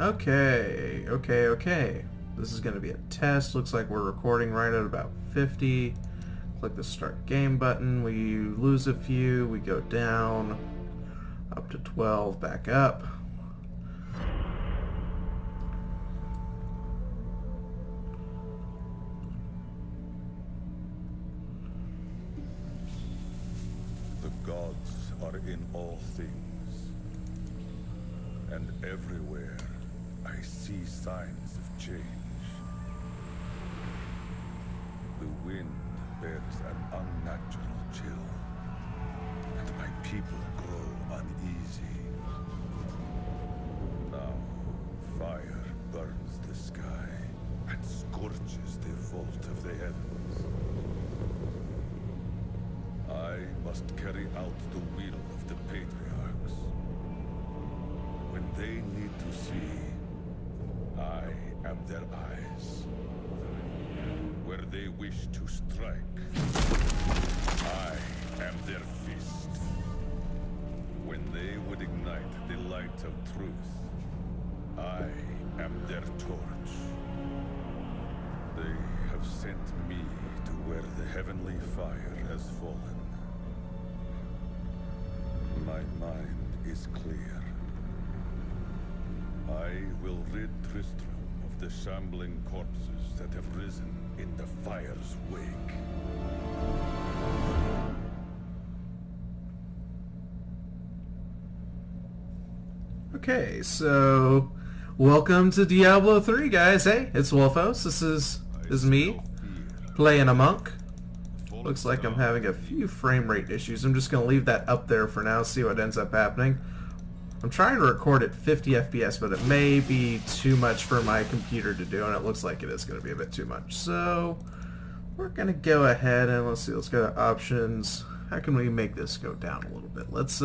Okay. This is going to be a test. Looks like we're recording right at about 50. Click the start game button. We lose a few. We go down up to 12, back up. The gods are in all things, and everywhere I see signs of change. The wind bears an unnatural chill, and my people grow uneasy. Now, fire burns the sky and scorches the vault of the heavens. I must carry out the will of the patriarchs. When they need to see, I am their eyes. Where they wish to strike, I am their fist. When they would ignite the light of truth, I am their torch. They have sent me to where the heavenly fire has fallen. My mind is clear. I will rid Tristram of the shambling corpses that have risen in the fire's wake. Okay, so welcome to Diablo 3, guys. Hey, it's Wolfos. This is me playing a monk. Looks like I'm having a few frame rate issues. I'm just going to leave that up there for now, see what ends up happening. I'm trying to record at 50 FPS, but it may be too much for my computer to do, and it looks like it is going to be a bit too much. So we're going to go ahead and let's go to options. How can we make this go down a little bit? Let's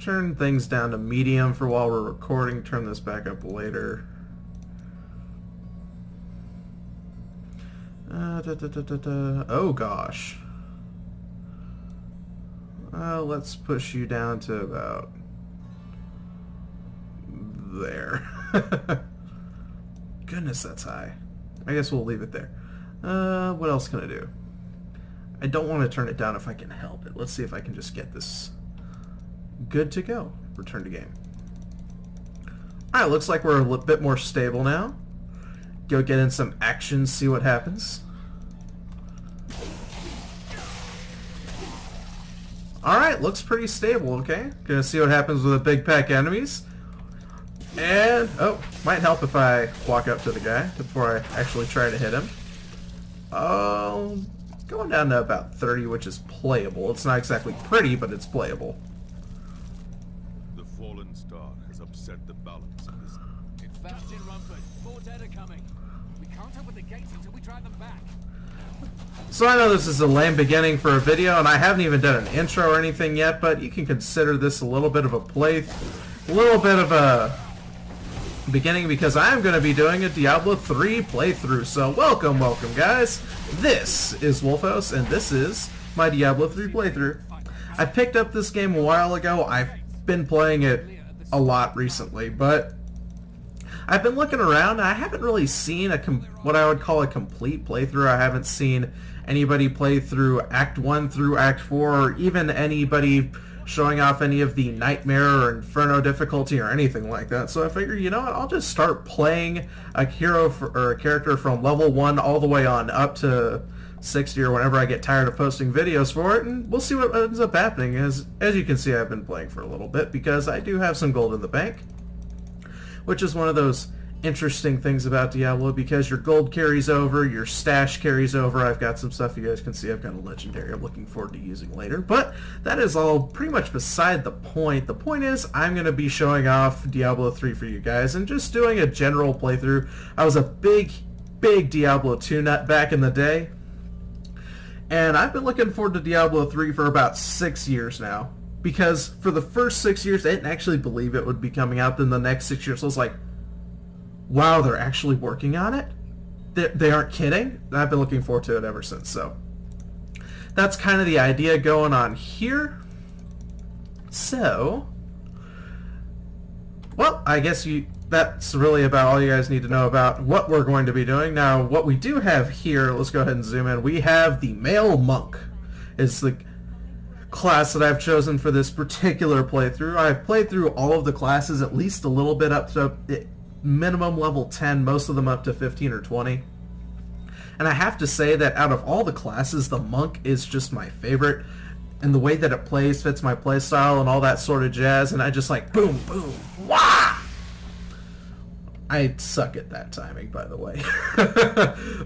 turn things down to medium for while we're recording. Turn this back up later. Oh gosh. Let's push you down to about there. Goodness, that's high. I guess we'll leave it there. What else can I do? I don't want to turn it down if I can help it. Let's see if I can just get this good to go. Return to game. Alright, looks like we're a bit more stable now. Go get in some action, see what happens. Alright, looks pretty stable, okay? Gonna see what happens with the big pack enemies. And, oh, might help if I walk up to the guy before I actually try to hit him. Going down to about 30, which is playable. It's not exactly pretty, but it's playable. The fallen star has upset the balance of this. It's fast in Rumford. More dead are coming. We can't open the gates until we drive them back. So I know this is a lame beginning for a video, and I haven't even done an intro or anything yet, but you can consider this a little bit of a beginning, because I'm going to be doing a Diablo 3 playthrough. So welcome guys. This is Wolfos, and this is my Diablo 3 playthrough. I picked up this game a while ago. I've been playing it a lot recently, but I've been looking around. I haven't really seen what I would call a complete playthrough. I haven't seen anybody play through Act 1 through Act 4, or even anybody showing off any of the Nightmare or Inferno difficulty or anything like that. So I figured, you know what, I'll just start playing a hero or a character from level 1 all the way on up to 60 or whenever I get tired of posting videos for it, and we'll see what ends up happening. As you can see, I've been playing for a little bit because I do have some gold in the bank, which is one of those interesting things about Diablo, because your gold carries over, your stash carries over. I've got some stuff you guys can see. I've got a legendary I'm looking forward to using later, but that is all pretty much beside the point. The point is I'm going to be showing off Diablo 3 for you guys and just doing a general playthrough. I was a big Diablo 2 nut back in the day, and I've been looking forward to Diablo 3 for about 6 years now, because for the first 6 years I didn't actually believe it would be coming out. Then the next 6 years I was like, wow, they're actually working on it? They aren't kidding? I've been looking forward to it ever since. So that's kind of the idea going on here. So Well, I guess that's really about all you guys need to know about what we're going to be doing. Now, what we do have here, let's go ahead and zoom in. We have the Male Monk. It's the class that I've chosen for this particular playthrough. I've played through all of the classes at least a little bit up to minimum level 10, most of them up to 15 or 20. And I have to say that out of all the classes, the Monk is just my favorite. And the way that it plays fits my playstyle and all that sort of jazz. And I just like, boom, boom, wah! I suck at that timing, by the way.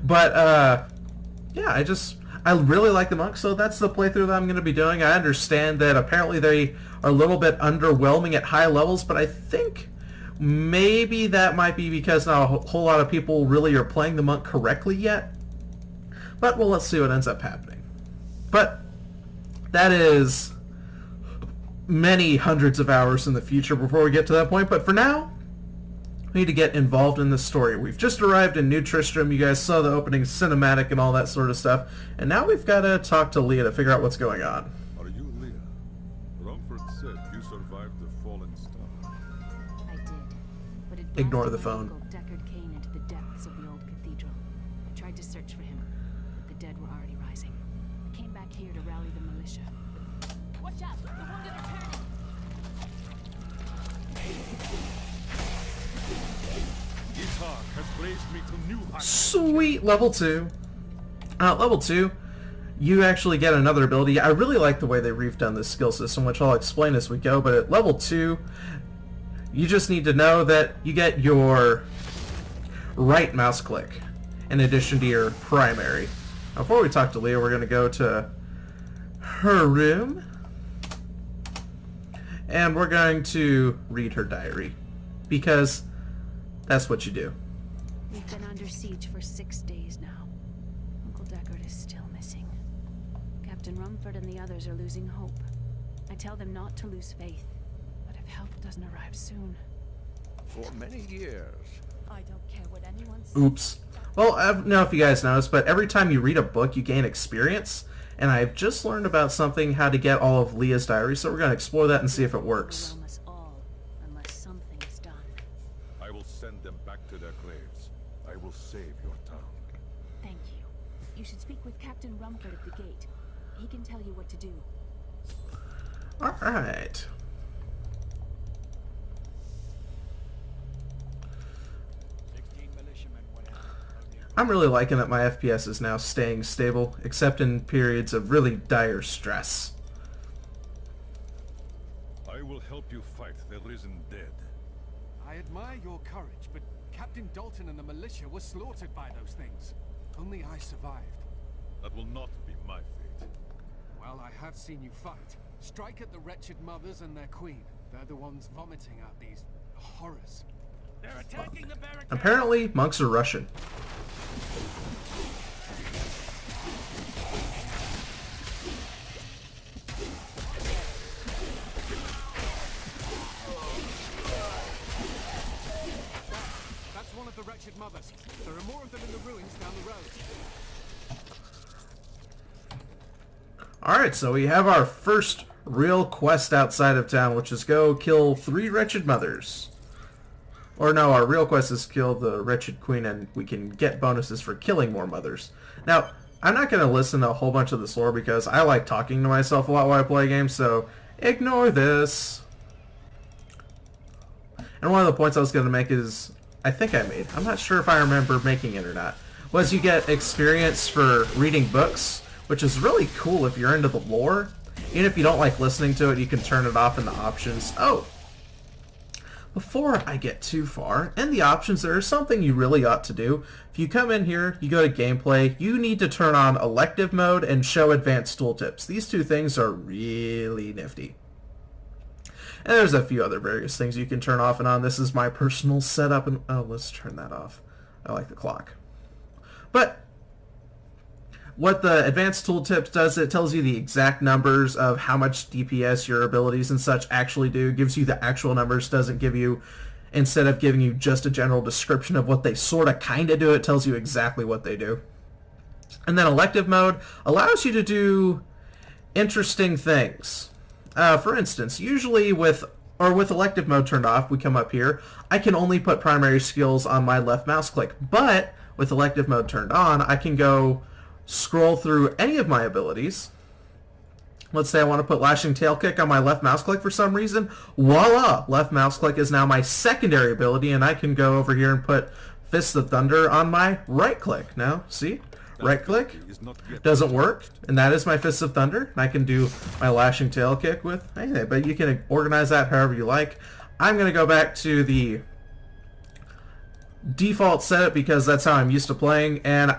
But, yeah, I really like the Monk, so that's the playthrough that I'm going to be doing. I understand that apparently they are a little bit underwhelming at high levels, but I think maybe that might be because not a whole lot of people really are playing the Monk correctly yet. But, well, let's see what ends up happening. But that is many hundreds of hours in the future before we get to that point. But for now, we need to get involved in the story. We've just arrived in New Tristram. You guys saw the opening cinematic and all that sort of stuff. And now we've got to talk to Leah to figure out what's going on. Are you Leah? Rumford said you survived the fallen star. I did, but it Ignore the blasted phone. my uncle Deckard Cain into the depths of the old cathedral. I tried to search for him, but the dead were already rising. I came back here to rally the militia. Watch out! The wounded are turning! Ishar has raised me to new heights. Sweet, level 2. Level 2, you actually get another ability. I really like the way they redone this skill system, which I'll explain as we go, but at level 2, you just need to know that you get your right mouse click in addition to your primary. Now, before we talk to Leah, we're going to go to her room, and we're going to read her diary, because that's what you do. We've been under siege for 6 days now. Uncle Deckard is still missing. Captain Rumford and the others are losing hope. I tell them not to lose faith, but if help doesn't arrive soon... For many years. I don't care what anyone says. Oops. Well, I don't know if you guys noticed, but every time you read a book, you gain experience. And I've just learned about something, how to get all of Leah's diary, so we're going to explore that and see if it works. Overwhelm us all, unless something is done. I will send them back to their graves. I will save your town. Thank you. You should speak with Captain Rumford at the gate. He can tell you what to do. Alright. I'm really liking that my FPS is now staying stable, except in periods of really dire stress. I will help you fight the risen dead. I admire your courage, but Captain Dalton and the militia were slaughtered by those things. Only I survived. That will not be my fate. Well, I have seen you fight. Strike at the wretched mothers and their queen. They're the ones vomiting out these horrors. They're attacking the barricade. Apparently, monks are Russian. That's one of the wretched mothers. There are more of them in the ruins down the road. Alright, so we have our first real quest outside of town, which is go kill 3 wretched mothers. Or no, our real quest is kill the wretched queen, and we can get bonuses for killing more mothers. Now, I'm not going to listen to a whole bunch of this lore because I like talking to myself a lot while I play games, so ignore this. And one of the points I was going to make is, I think I made, I'm not sure if I remember making it or not, was you get experience for reading books, which is really cool if you're into the lore. Even if you don't like listening to it, you can turn it off in the options. Oh! Before I get too far, in the options there is something you really ought to do. If you come in here, you go to gameplay, you need to turn on elective mode and show advanced tooltips. These two things are really nifty. And there's a few other various things you can turn off and on. This is my personal setup, and oh, let's turn that off. I like the clock. But what the advanced tooltips does, it tells you the exact numbers of how much DPS your abilities and such actually do. It gives you the actual numbers, doesn't give you, instead of giving you just a general description of what they sort of kind of do, it tells you exactly what they do. And then elective mode allows you to do interesting things. For instance, usually with or with elective mode turned off, we come up here, I can only put primary skills on my left mouse click. But with elective mode turned on, I can go scroll through any of my abilities. Let's say I want to put Lashing Tail Kick on my left mouse click for some reason. Voila! Left mouse click is now my secondary ability, and I can go over here and put Fists of Thunder on my right click. Now, see? Right click doesn't work, and that is my Fists of Thunder. And I can do my Lashing Tail Kick with anything, but you can organize that however you like. I'm going to go back to the default setup because that's how I'm used to playing, and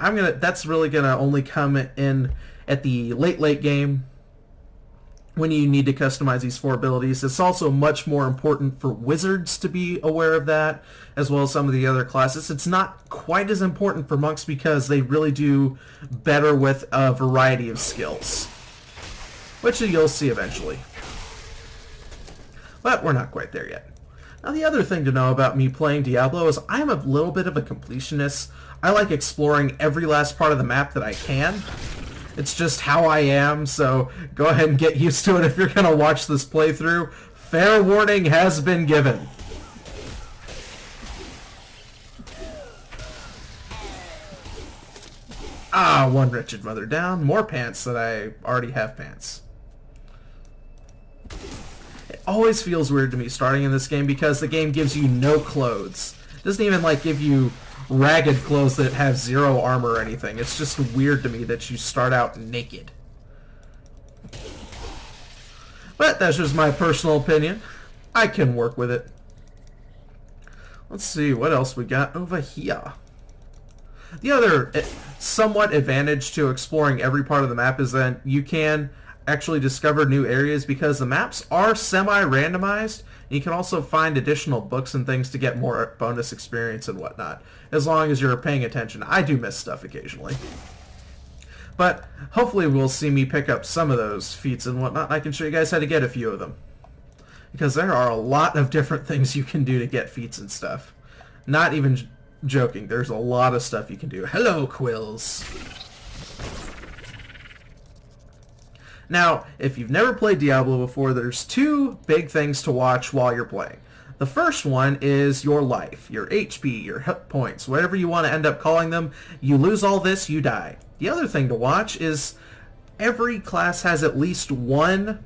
that's really going to only come in at the late game when you need to customize these 4 abilities. It's also much more important for wizards to be aware of that, as well as some of the other classes. It's not quite as important for monks because they really do better with a variety of skills, which you'll see eventually. But we're not quite there yet. Now, the other thing to know about me playing Diablo is I'm a little bit of a completionist. I like exploring every last part of the map that I can. It's just how I am, so go ahead and get used to it if you're going to watch this playthrough. Fair warning has been given. Ah, one wretched mother down. More pants that I already have pants. It always feels weird to me starting in this game because the game gives you no clothes. It doesn't even give you ragged clothes that have 0 armor or anything. It's just weird to me that you start out naked. But that's just my personal opinion. I can work with it. Let's see what else we got over here. The other somewhat advantage to exploring every part of the map is that you can actually discover new areas because the maps are semi-randomized. You can also find additional books and things to get more bonus experience and whatnot, as long as you're paying attention. I do miss stuff occasionally. But hopefully we'll see me pick up some of those feats and whatnot. I can show you guys how to get a few of them, because there are a lot of different things you can do to get feats and stuff. Not even joking, there's a lot of stuff you can do. Hello, Quills! Now, if you've never played Diablo before, there's 2 big things to watch while you're playing. The first one is your life, your HP, your hit points, whatever you want to end up calling them. You lose all this, you die. The other thing to watch is every class has at least one,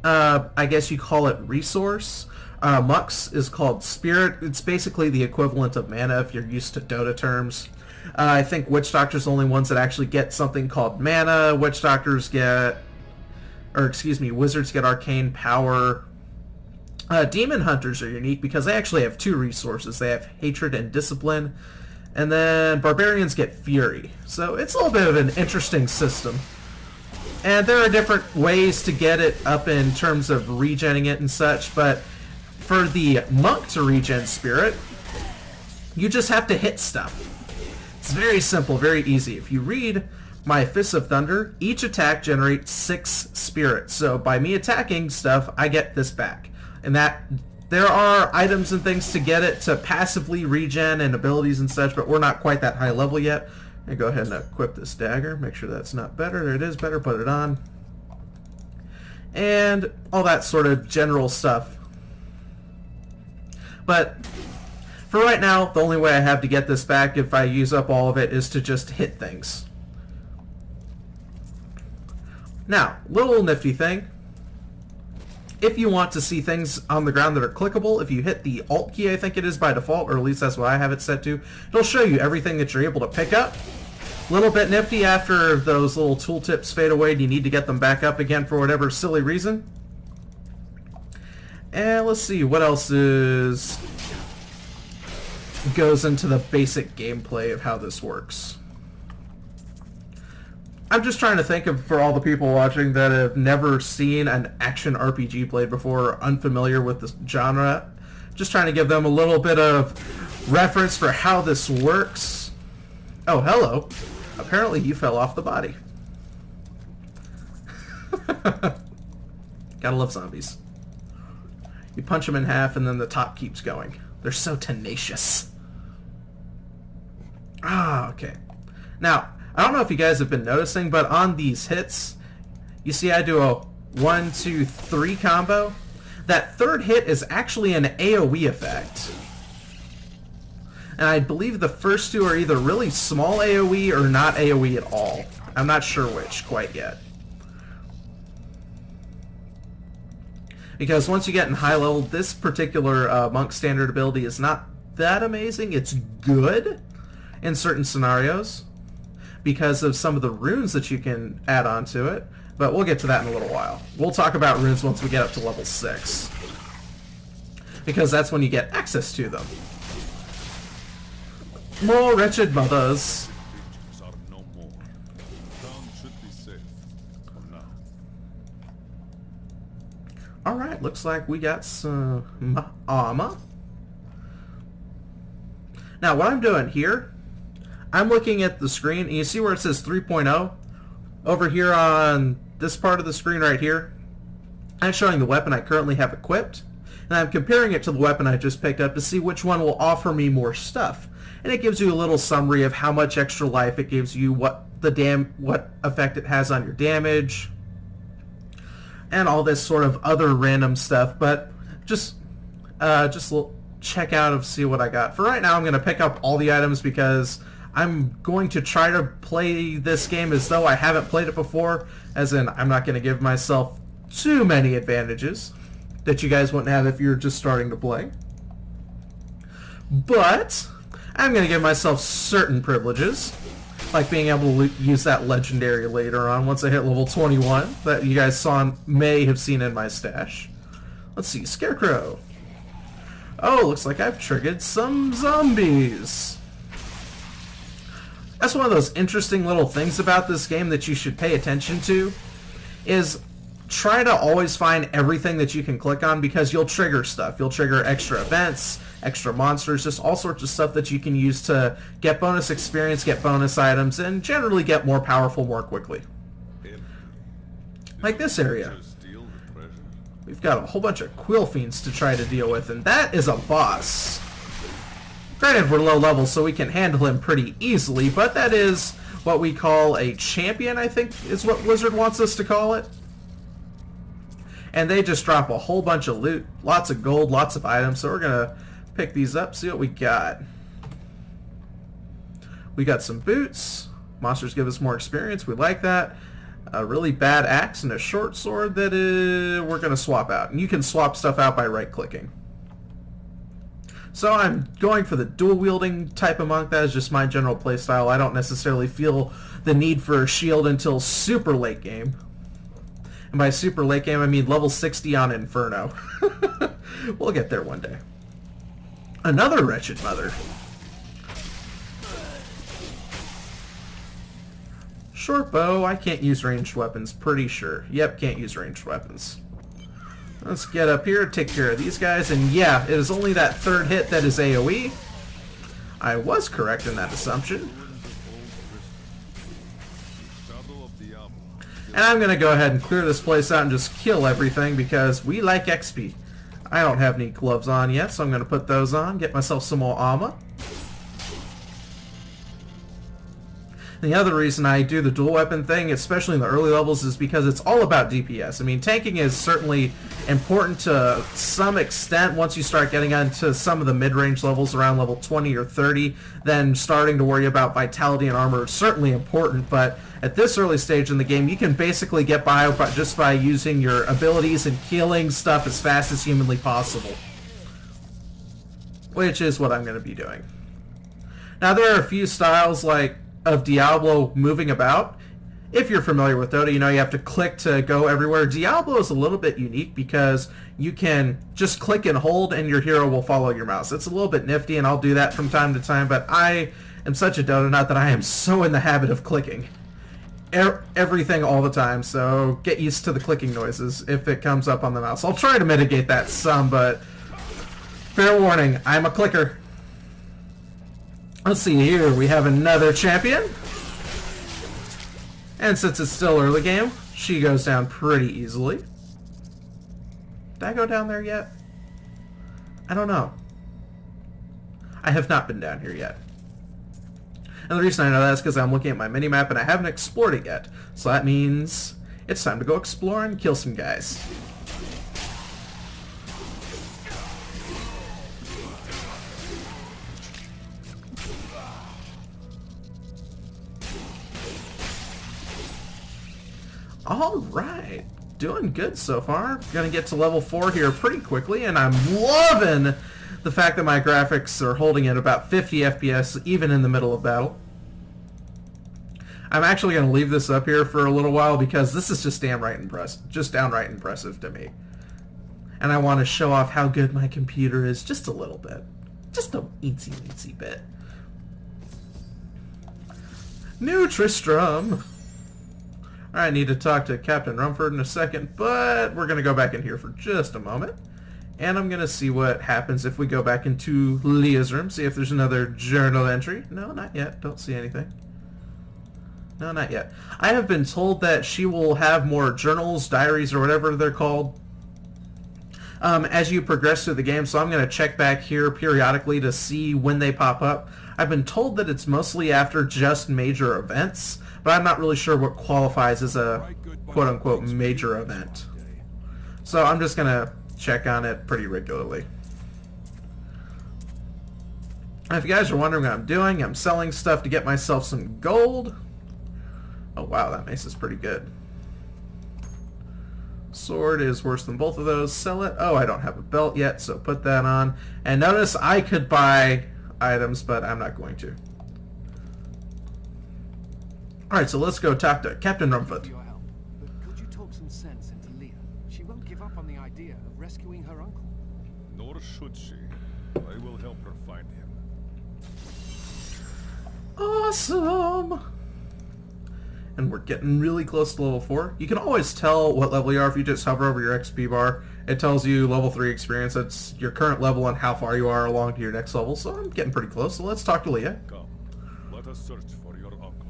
I guess you call it resource. Mux is called Spirit. It's basically the equivalent of mana if you're used to Dota terms. I think Witch Doctors are the only ones that actually get something called mana. Wizards get Arcane Power. Demon Hunters are unique because they actually have 2 resources. They have Hatred and Discipline. And then Barbarians get Fury. So it's a little bit of an interesting system. And there are different ways to get it up in terms of regenning it and such, but for the monk to regen Spirit, you just have to hit stuff. It's very simple, very easy. If you read my Fists of Thunder, each attack generates 6 Spirit. So by me attacking stuff, I get this back. And that there are items and things to get it to passively regen and abilities and such, but we're not quite that high level yet. And go ahead and equip this dagger. Make sure that's not better. There it is, better. Put it on. And all that sort of general stuff. But for right now, the only way I have to get this back if I use up all of it is to just hit things. Now, little nifty thing. If you want to see things on the ground that are clickable, if you hit the Alt key, I think it is by default, or at least that's what I have it set to, it'll show you everything that you're able to pick up. A little bit nifty after those little tooltips fade away and you need to get them back up again for whatever silly reason. And let's see, what else goes into the basic gameplay of how this works. I'm just trying to think of, for all the people watching that have never seen an action RPG played before or unfamiliar with this genre, just trying to give them a little bit of reference for how this works. Oh, hello. Apparently you fell off the body. Gotta love zombies. You punch them in half and then the top keeps going. They're so tenacious. Ah, okay. Now, I don't know if you guys have been noticing, but on these hits, you see I do a 1, 2, 3 combo. that third hit is actually an AoE effect. And I believe the first two are either really small AoE or not AoE at all. I'm not sure which quite yet. Because once you get in high level, this particular monk standard ability is not that amazing. It's good in certain scenarios because of some of the runes that you can add on to it. But we'll get to that in a little while. We'll talk about runes once we get up to level 6. Because that's when you get access to them. More wretched mothers. Creatures are no more. Town should be safe for now. Alright, looks like we got some armor. Now, what I'm doing here, I'm looking at the screen, and you see where it says 3.0? Over here on this part of the screen right here, I'm showing the weapon I currently have equipped, and I'm comparing it to the weapon I just picked up to see which one will offer me more stuff. And it gives you a little summary of how much extra life it gives you, what effect it has on your damage, and all this sort of other random stuff. But just check out and see what I got. For right now, I'm going to pick up all the items because I'm going to try to play this game as though I haven't played it before, as in I'm not going to give myself too many advantages that you guys wouldn't have if you're just starting to play. But I'm going to give myself certain privileges, like being able to use that legendary later on once I hit level 21 that you guys may have seen in my stash. Let's see, Scarecrow. Oh, looks like I've triggered some zombies. That's one of those interesting little things about this game that you should pay attention to, is try to always find everything that you can click on, because you'll trigger stuff. You'll trigger extra events, extra monsters, just all sorts of stuff that you can use to get bonus experience, get bonus items, and generally get more powerful more quickly. Like this area. We've got a whole bunch of Quill Fiends to try to deal with, and that is a boss. Granted, we're low level, so we can handle him pretty easily, but that is what we call a champion, I think is what Blizzard wants us to call it. And they just drop a whole bunch of loot, lots of gold, lots of items, so we're going to pick these up, see what we got. We got some boots. Monsters give us more experience, we like that. A really bad axe and a short sword that we're going to swap out. And you can swap stuff out by right-clicking. So I'm going for the dual-wielding type of monk. That is just my general playstyle. I don't necessarily feel the need for a shield until super late game. And by super late game, I mean level 60 on Inferno. We'll get there one day. Another wretched mother. Short bow. I can't use ranged weapons, pretty sure. Yep, can't use ranged weapons. Let's get up here, take care of these guys, and yeah, it is only that third hit that is AoE. I was correct in that assumption. And I'm going to go ahead and clear this place out and just kill everything because we like XP. I don't have any gloves on yet, so I'm going to put those on, get myself some more armor. And the other reason I do the dual weapon thing, especially in the early levels, is because it's all about DPS. I mean, tanking is certainly important to some extent once you start getting into some of the mid-range levels around level 20 or 30. Then starting to worry about vitality and armor is certainly important, but at this early stage in the game, you can basically get by just by using your abilities and killing stuff as fast as humanly possible. Which is what I'm going to be doing. Now, there are a few styles of Diablo moving about. If you're familiar with Dota, you know you have to click to go everywhere. Diablo is a little bit unique because you can just click and hold and your hero will follow your mouse. It's a little bit nifty, and I'll do that from time to time, but I am such a Dota nut that I am so in the habit of clicking everything all the time, so get used to the clicking noises if it comes up on the mouse. I'll try to mitigate that some, but fair warning, I'm a clicker. Let's see here, we have another champion. And since it's still early game, she goes down pretty easily. Did I go down there yet? I don't know. I have not been down here yet. And the reason I know that is because I'm looking at my minimap and I haven't explored it yet. So that means it's time to go explore and kill some guys. Alright. Doing good so far. Gonna get to level 4 here pretty quickly, and I'm loving the fact that my graphics are holding at about 50 FPS even in the middle of battle. I'm actually going to leave this up here for a little while because this is just downright impressive to me. And I want to show off how good my computer is just a little bit. Just a eensy bit. New Tristram! I need to talk to Captain Rumford in a second, but we're going to go back in here for just a moment. And I'm going to see what happens if we go back into Leah's room, see if there's another journal entry. No, not yet. Don't see anything. No, not yet. I have been told that she will have more journals, diaries, or whatever they're called as you progress through the game, so I'm going to check back here periodically to see when they pop up. I've been told that it's mostly after just major events, but I'm not really sure what qualifies as a quote-unquote major event. So I'm just going to check on it pretty regularly. And if you guys are wondering what I'm doing, I'm selling stuff to get myself some gold. Oh wow, that mace is pretty good. Sword is worse than both of those. Sell it. Oh, I don't have a belt yet, so put that on. And notice I could buy items, but I'm not going to. Alright, so let's go talk to Captain Rumfoot. Your help, but could you talk some sense into Leah? She won't give up on the idea of rescuing her uncle. Nor should she. I will help her find him. Awesome! And we're getting really close to level 4. You can always tell what level you are if you just hover over your XP bar. It tells you level 3 experience. That's your current level and how far you are along to your next level. So I'm getting pretty close. So let's talk to Leah. Come, let us search for your uncle.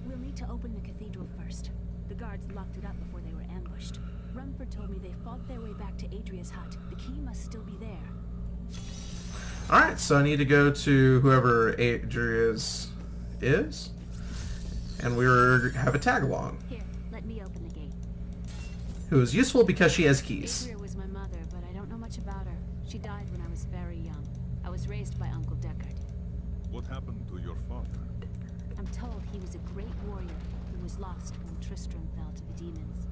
We'll need to open the cathedral first. The guards locked it up before they were ambushed. Rumford told me they fought their way back to Adria's hut. The key must still be there. Alright, so I need to go to whoever Adria's is. And we have a tag along. Here, let me open the gate. Who is useful because she has keys. Adria was my mother, but I don't know much about her. She died when I was very young. I was raised by Uncle Deckard. What happened to your father? I'm told he was a great warrior who was lost when Tristram fell to the demons.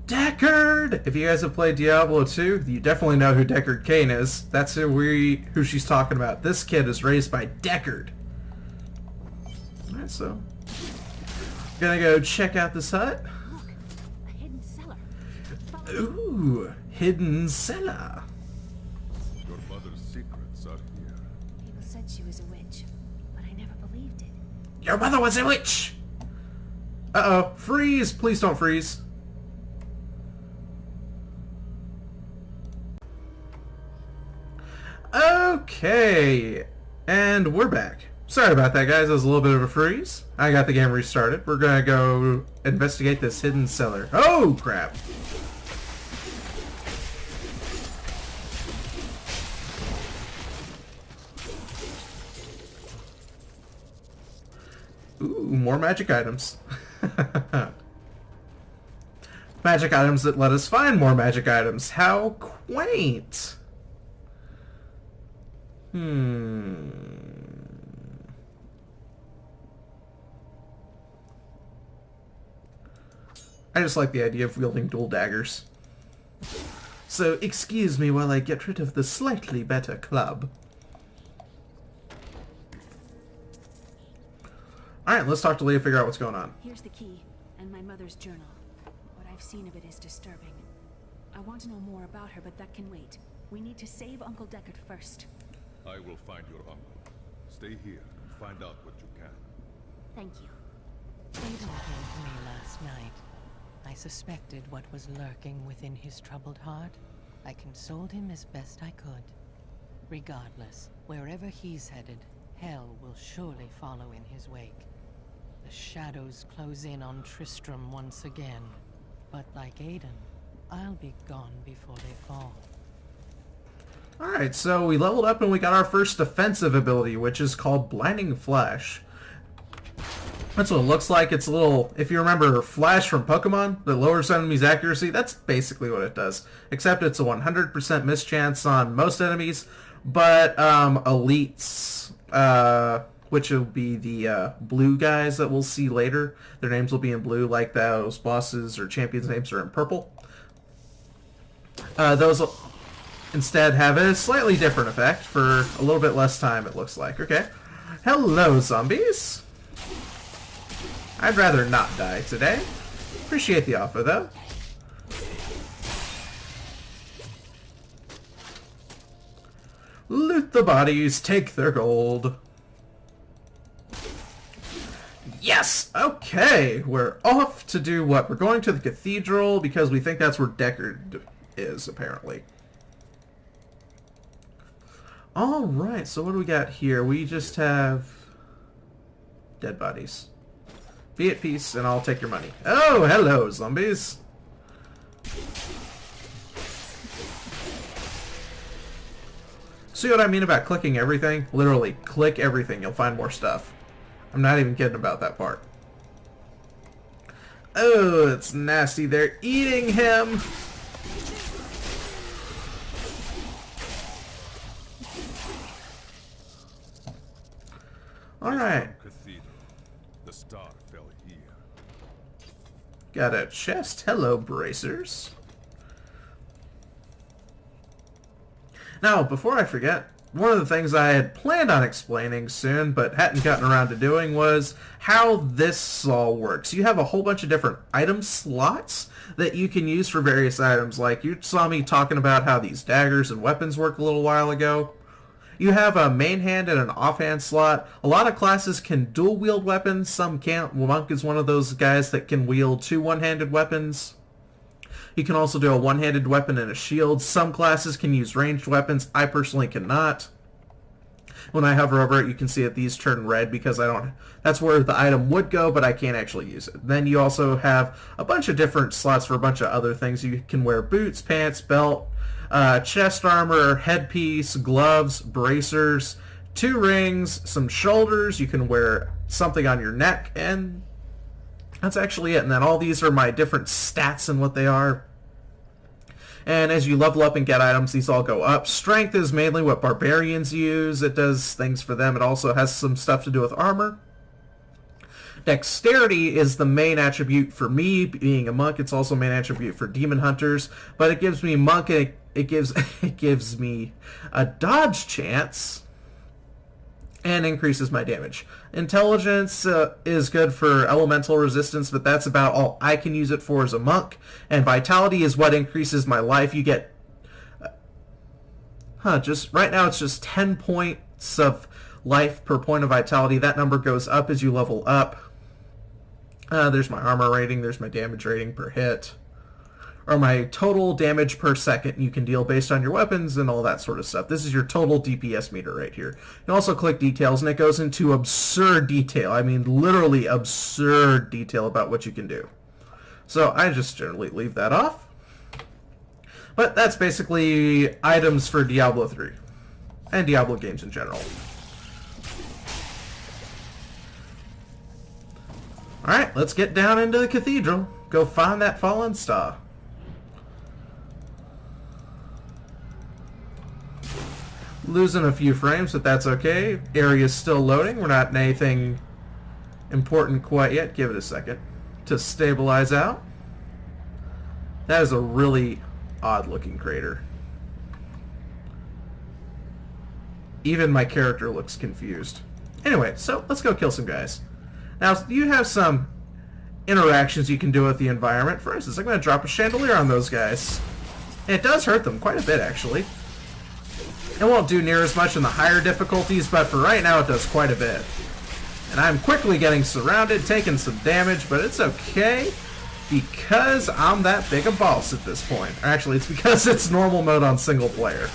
Deckard! If you guys have played Diablo 2, you definitely know who Deckard Cain is. That's who she's talking about. This kid is raised by Deckard. Alright, so gonna go check out this hut. Look, a hidden cellar. Follow me. Ooh, hidden cellar. Your mother's secrets are here. People said she was a witch, but I never believed it. Your mother was a witch! Uh-oh, freeze! Please don't freeze. Okay, and we're back. Sorry about that, guys. That was a little bit of a freeze. I got the game restarted. We're gonna go investigate this hidden cellar. Oh, crap. Ooh, more magic items. Magic items that let us find more magic items. How quaint. I just like the idea of wielding dual daggers. So, excuse me while I get rid of the slightly better club. Alright, let's talk to Leah, figure out what's going on. Here's the key, and my mother's journal. What I've seen of it is disturbing. I want to know more about her, but that can wait. We need to save Uncle Deckard first. I will find your uncle. Stay here and find out what you can. Thank you. Aiden came to me last night. I suspected what was lurking within his troubled heart. I consoled him as best I could. Regardless, wherever he's headed, hell will surely follow in his wake. The shadows close in on Tristram once again. But like Aiden, I'll be gone before they fall. Alright, so we leveled up and we got our first defensive ability, which is called Blinding Flash. That's what it looks like. It's a little, if you remember Flash from Pokemon, that lowers enemies' accuracy, that's basically what it does. Except it's a 100% miss chance on most enemies, but elites which will be the blue guys that we'll see later. Their names will be in blue, like those bosses or champions' names are in purple. Those will instead have a slightly different effect for a little bit less time, it looks like. Okay. Hello, zombies. I'd rather not die today. Appreciate the offer, though. Loot the bodies, take their gold. Yes! Okay, we're off to do what? We're going to the cathedral because we think that's where Deckard is, apparently. Alright, so what do we got here? We just have dead bodies. Be at peace, and I'll take your money. Oh, hello, zombies. See what I mean about clicking everything? Literally, click everything. You'll find more stuff. I'm not even kidding about that part. Oh, it's nasty. They're eating him. Alright. The star fell here. Got a chest. Hello, bracers. Now, before I forget, one of the things I had planned on explaining soon, but hadn't gotten around to doing, was how this all works. You have a whole bunch of different item slots that you can use for various items. Like, you saw me talking about how these daggers and weapons work a little while ago. You have a main hand and an offhand slot. A lot of classes can dual wield weapons, some can't. Monk is one of those guys that can wield 2 one-handed weapons. You can also do a one-handed weapon and a shield. Some classes can use ranged weapons. I personally cannot. When I hover over it, you can see that these turn red because I don't... That's where the item would go, but I can't actually use it. Then you also have a bunch of different slots for a bunch of other things. You can wear boots, pants, belt, chest armor, headpiece, gloves, bracers, 2 rings, some shoulders. You can wear something on your neck, and that's actually it. And then all these are my different stats and what they are. And as you level up and get items, these all go up. Strength is mainly what barbarians use. It does things for them. It also has some stuff to do with armor. Dexterity is the main attribute for me, being a monk. It's also main attribute for demon hunters. But it gives me monk, and it gives me a dodge chance and increases my damage. Intelligence is good for elemental resistance, but that's about all I can use it for as a monk. And vitality is what increases my life. You get... just right now it's just 10 points of life per point of vitality. That number goes up as you level up. There's my armor rating, there's my damage rating per hit. Or my total damage per second you can deal based on your weapons and all that sort of stuff. This is your total DPS meter right here. You can also click details, and it goes into absurd detail. I mean, literally absurd detail about what you can do. So I just generally leave that off. But that's basically items for Diablo 3. And Diablo games in general. Alright, let's get down into the cathedral. Go find that fallen star. Losing a few frames, but that's okay. Area's still loading. We're not in anything important quite yet. Give it a second to stabilize out. That is a really odd looking crater. Even my character looks confused. Anyway, so let's go kill some guys. Now, you have some interactions you can do with the environment. For instance, I'm going to drop a chandelier on those guys. And it does hurt them quite a bit, actually. It won't do near as much in the higher difficulties, but for right now it does quite a bit. And I'm quickly getting surrounded, taking some damage, but it's okay because I'm that big a boss at this point. Or actually, it's because it's normal mode on single player.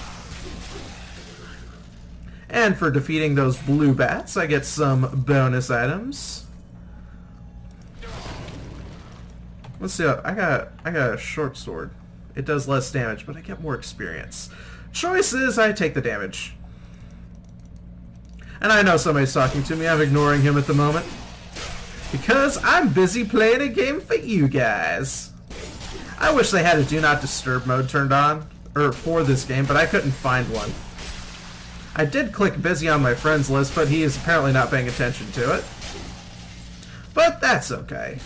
And for defeating those blue bats, I get some bonus items. Let's see, I got a short sword. It does less damage, but I get more experience. Choice is I take the damage. And I know somebody's talking to me. I'm ignoring him at the moment. Because I'm busy playing a game for you guys. I wish they had a Do Not Disturb mode turned on, or for this game, but I couldn't find one. I did click busy on my friends list, but he is apparently not paying attention to it. But that's okay.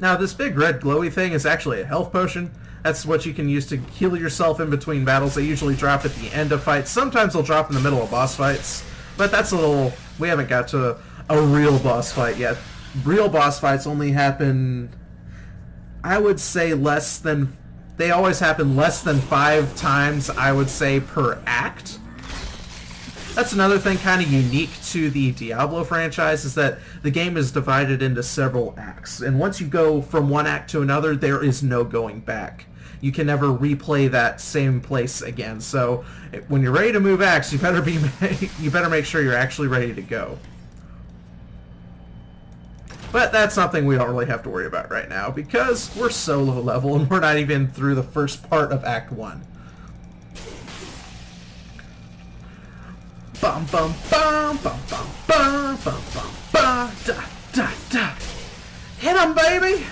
Now, this big red glowy thing is actually a health potion. That's what you can use to heal yourself in between battles. They usually drop at the end of fights. Sometimes they'll drop in the middle of boss fights. But that's a little... We haven't got to a real boss fight yet. Real boss fights only happen... I would say less than... They always happen less than 5 times, I would say, per act. That's another thing kind of unique to the Diablo franchise, is that the game is divided into several acts. And once you go from one act to another, there is no going back. You can never replay that same place again. So when you're ready to move acts, you better make sure you're actually ready to go. But that's something we don't really have to worry about right now, because we're so low level and we're not even through the first part of Act 1. Bum bum bum bum bum bum bum bum bum da da da. Hit 'em, baby!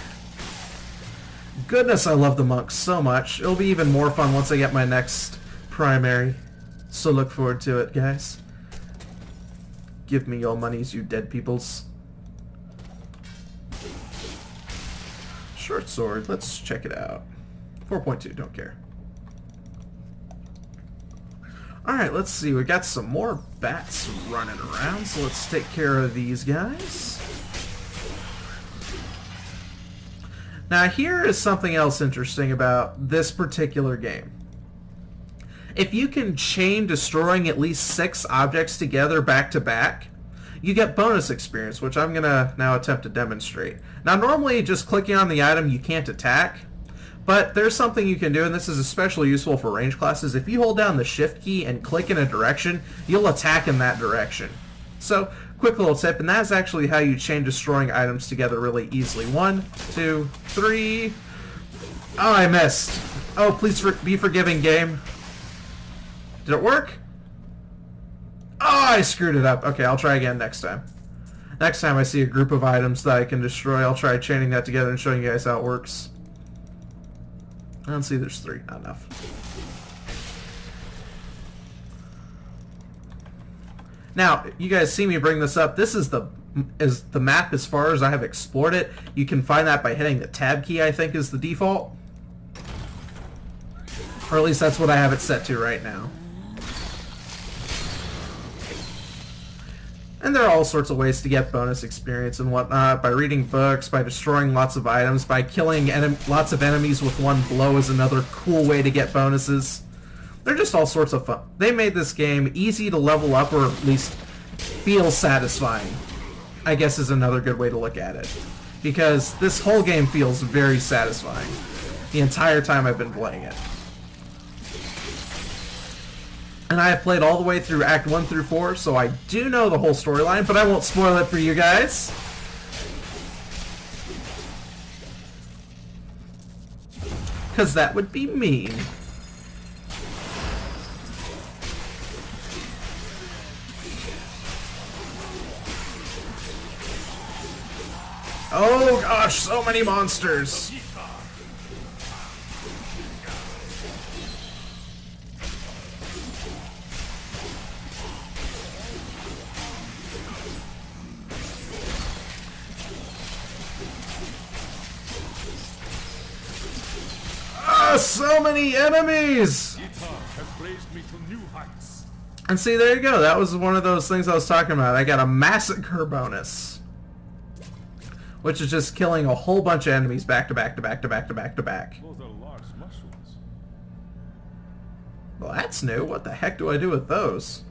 Goodness, I love the monks so much. It'll be even more fun once I get my next primary. So look forward to it, guys. Give me your monies, you dead peoples. Short sword, let's check it out. 4.2, don't care. Alright, let's see, we got some more bats running around, so let's take care of these guys. Now here is something else interesting about this particular game. If you can chain destroying at least 6 objects together back to back, you get bonus experience, which I'm going to now attempt to demonstrate. Now normally just clicking on the item you can't attack, but there's something you can do, and this is especially useful for range classes. If you hold down the shift key and click in a direction, you'll attack in that direction. So, quick little tip, and that's actually how you chain destroying items together really easily. 1, 2, 3... Oh, I missed. Oh, please be forgiving, game. Did it work? Oh, I screwed it up. Okay, I'll try again next time. Next time I see a group of items that I can destroy, I'll try chaining that together and showing you guys how it works. I don't see there's 3, not enough. Now, you guys see me bring this up. This is the map as far as I have explored it. You can find that by hitting the tab key, I think is the default. Or at least that's what I have it set to right now. And there are all sorts of ways to get bonus experience and whatnot, by reading books, by destroying lots of items, by killing lots of enemies with one blow is another cool way to get bonuses. They're just all sorts of fun. They made this game easy to level up, or at least feel satisfying, I guess is another good way to look at it. Because this whole game feels very satisfying the entire time I've been playing it. And I have played all the way through Act 1 through 4, so I do know the whole storyline, but I won't spoil it for you guys. Because that would be mean. Oh gosh, so many monsters! So many enemies! And see, there you go. That was one of those things I was talking about. I got a massacre bonus, which is just killing a whole bunch of enemies back to back to back to back to back to back. Those are large mushrooms. Well, that's new. What the heck do I do with those?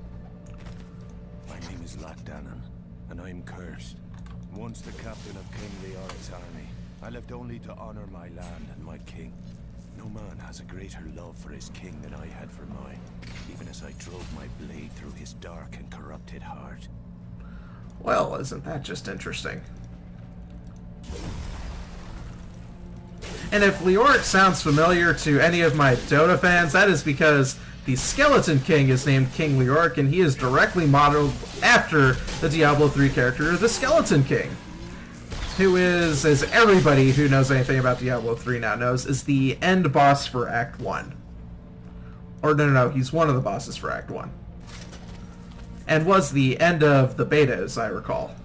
My name is Lachdanan, and I'm cursed. Once the captain of King Leoric's army, I left only to honor my land and my king. No man has a greater love for his king than I had for mine, even as I drove my blade through his dark and corrupted heart. Well, isn't that just interesting? And if Leoric sounds familiar to any of my Dota fans, that is because the Skeleton King is named King Leoric, and he is directly modeled after the Diablo 3 character, the Skeleton King, who is, as everybody who knows anything about Diablo 3 now knows, is the end boss for Act 1. Or no, he's one of the bosses for Act 1. And was the end of the beta, as I recall.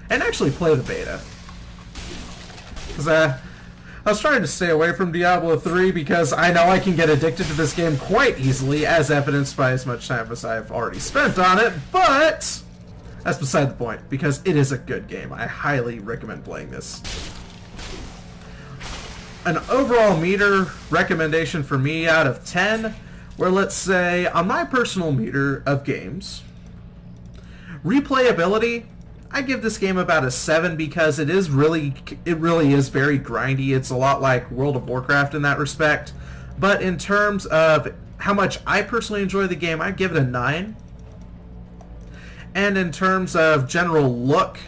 And actually play the beta. Because I was trying to stay away from Diablo 3 because I know I can get addicted to this game quite easily, as evidenced by as much time as I've already spent on it, but that's beside the point, because it is a good game. I highly recommend playing this. An overall meter recommendation for me out of 10, where let's say, on my personal meter of games, replayability, I give this game about a 7 because it really is very grindy. It's a lot like World of Warcraft in that respect. But in terms of how much I personally enjoy the game, I give it a 9. And in terms of general look,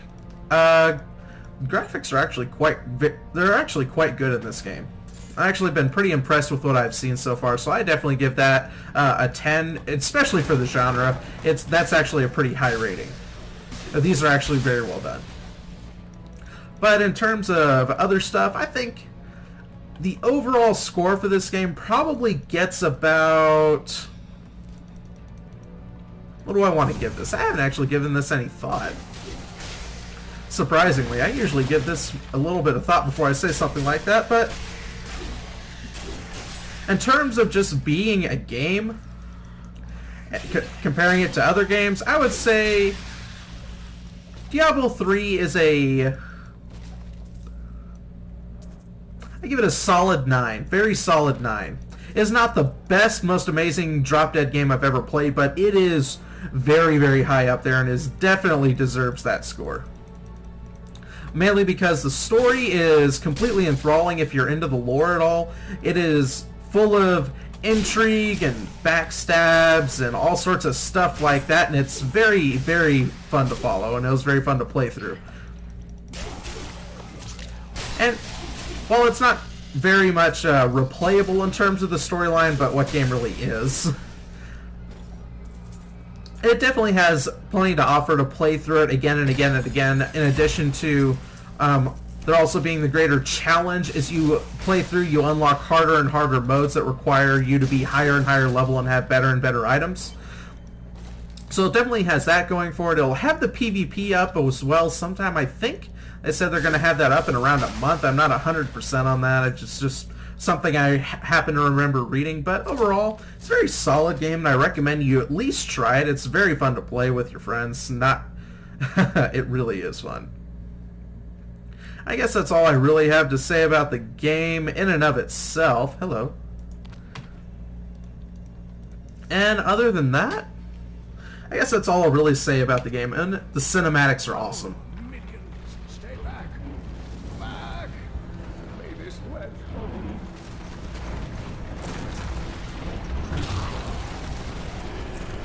graphics are actually quite good in this game. I've actually been pretty impressed with what I've seen so far, so I definitely give that a 10, especially for the genre. That's actually a pretty high rating. These are actually very well done. But in terms of other stuff, I think the overall score for this game probably gets about... What do I want to give this? I haven't actually given this any thought. Surprisingly, I usually give this a little bit of thought before I say something like that, but in terms of just being a game, comparing it to other games, I would say Diablo 3 is I give it a solid 9. Very solid 9. It's not the best, most amazing drop-dead game I've ever played, but it is very, very high up there and definitely deserves that score. Mainly because the story is completely enthralling if you're into the lore at all. It is full of intrigue and backstabs and all sorts of stuff like that, and it's very, very fun to follow, and it was very fun to play through. And while it's not very much replayable in terms of the storyline, but what game really is, it definitely has plenty to offer to play through it again and again and again, in addition to there also being the greater challenge. As you play through, you unlock harder and harder modes that require you to be higher and higher level and have better and better items. So it definitely has that going for it. It'll have the PvP up as well sometime, I think. They said they're going to have that up in around a month. I'm not 100% on that. It's just something I happen to remember reading. But overall, it's a very solid game, and I recommend you at least try it. It's very fun to play with your friends. It really is fun. I guess that's all I really have to say about the game in and of itself. Hello. And other than that, I guess that's all I'll really say about the game. And the cinematics are awesome. Minions, stay back. Back. May this wedge home.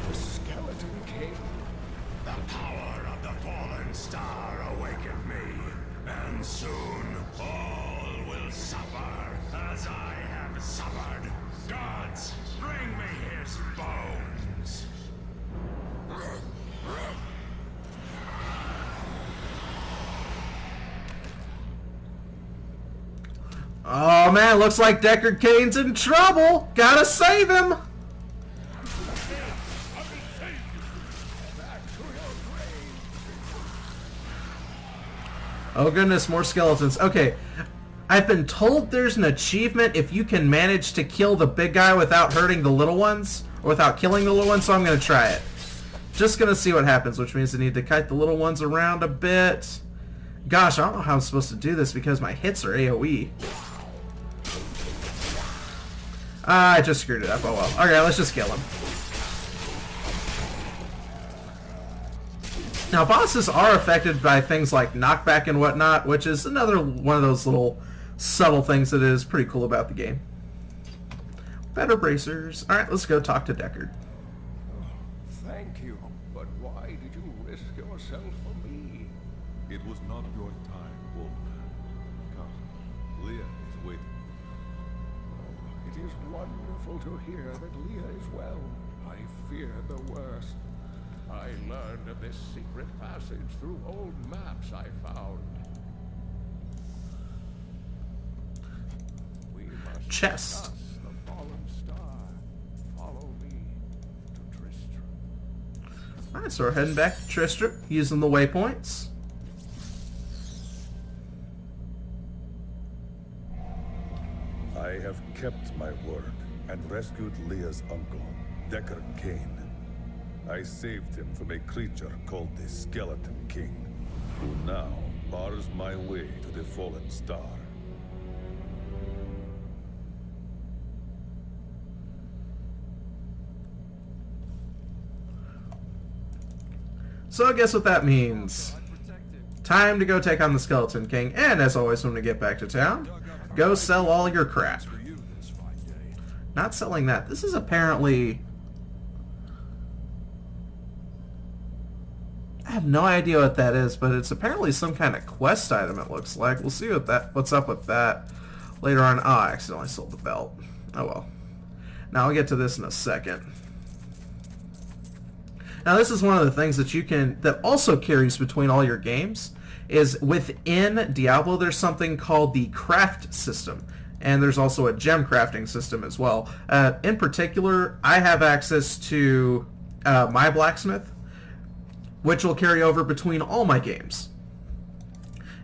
The Skeleton King. The power of the fallen star awakened me, and soon all will suffer as I have suffered. Gods, bring me his bones. Oh man, looks like Deckard Cain's in trouble. Gotta save him. Oh goodness, more skeletons. Okay, I've been told there's an achievement if you can manage to kill the big guy without hurting the little ones, or without killing the little ones, so I'm going to try it. Just going to see what happens, which means I need to kite the little ones around a bit. Gosh, I don't know how I'm supposed to do this because my hits are AoE. I just screwed it up, oh well. Okay, let's just kill him. Now, bosses are affected by things like knockback and whatnot, which is another one of those little subtle things that is pretty cool about the game. Better bracers. Alright, let's go talk to Deckard. Thank you, but why did you risk yourself for me? It was not your time, Wolfman. Come, Leah is waiting. Oh, it is wonderful to hear that Leah is well. I feared the worst. I learned of this secret passage through old maps I found. We must Chest. discuss the fallen star. Follow me. Alright, so we're heading back to Tristram, using the waypoints. I have kept my word and rescued Leah's uncle, Deckard Cain. I saved him from a creature called the Skeleton King, who now bars my way to the Fallen Star. So guess what that means. Time to go take on the Skeleton King, and as always when we get back to town, go sell all your crap. Not selling that. This is apparently... I have no idea what that is, but it's apparently some kind of quest item, it looks like. We'll see what's up with that later on. Oh, I accidentally sold the belt. Oh well. Now I'll get to this in a second. Now this is one of the things that also carries between all your games, is within Diablo there's something called the craft system, and there's also a gem crafting system as well. In particular, I have access to my blacksmith, which will carry over between all my games.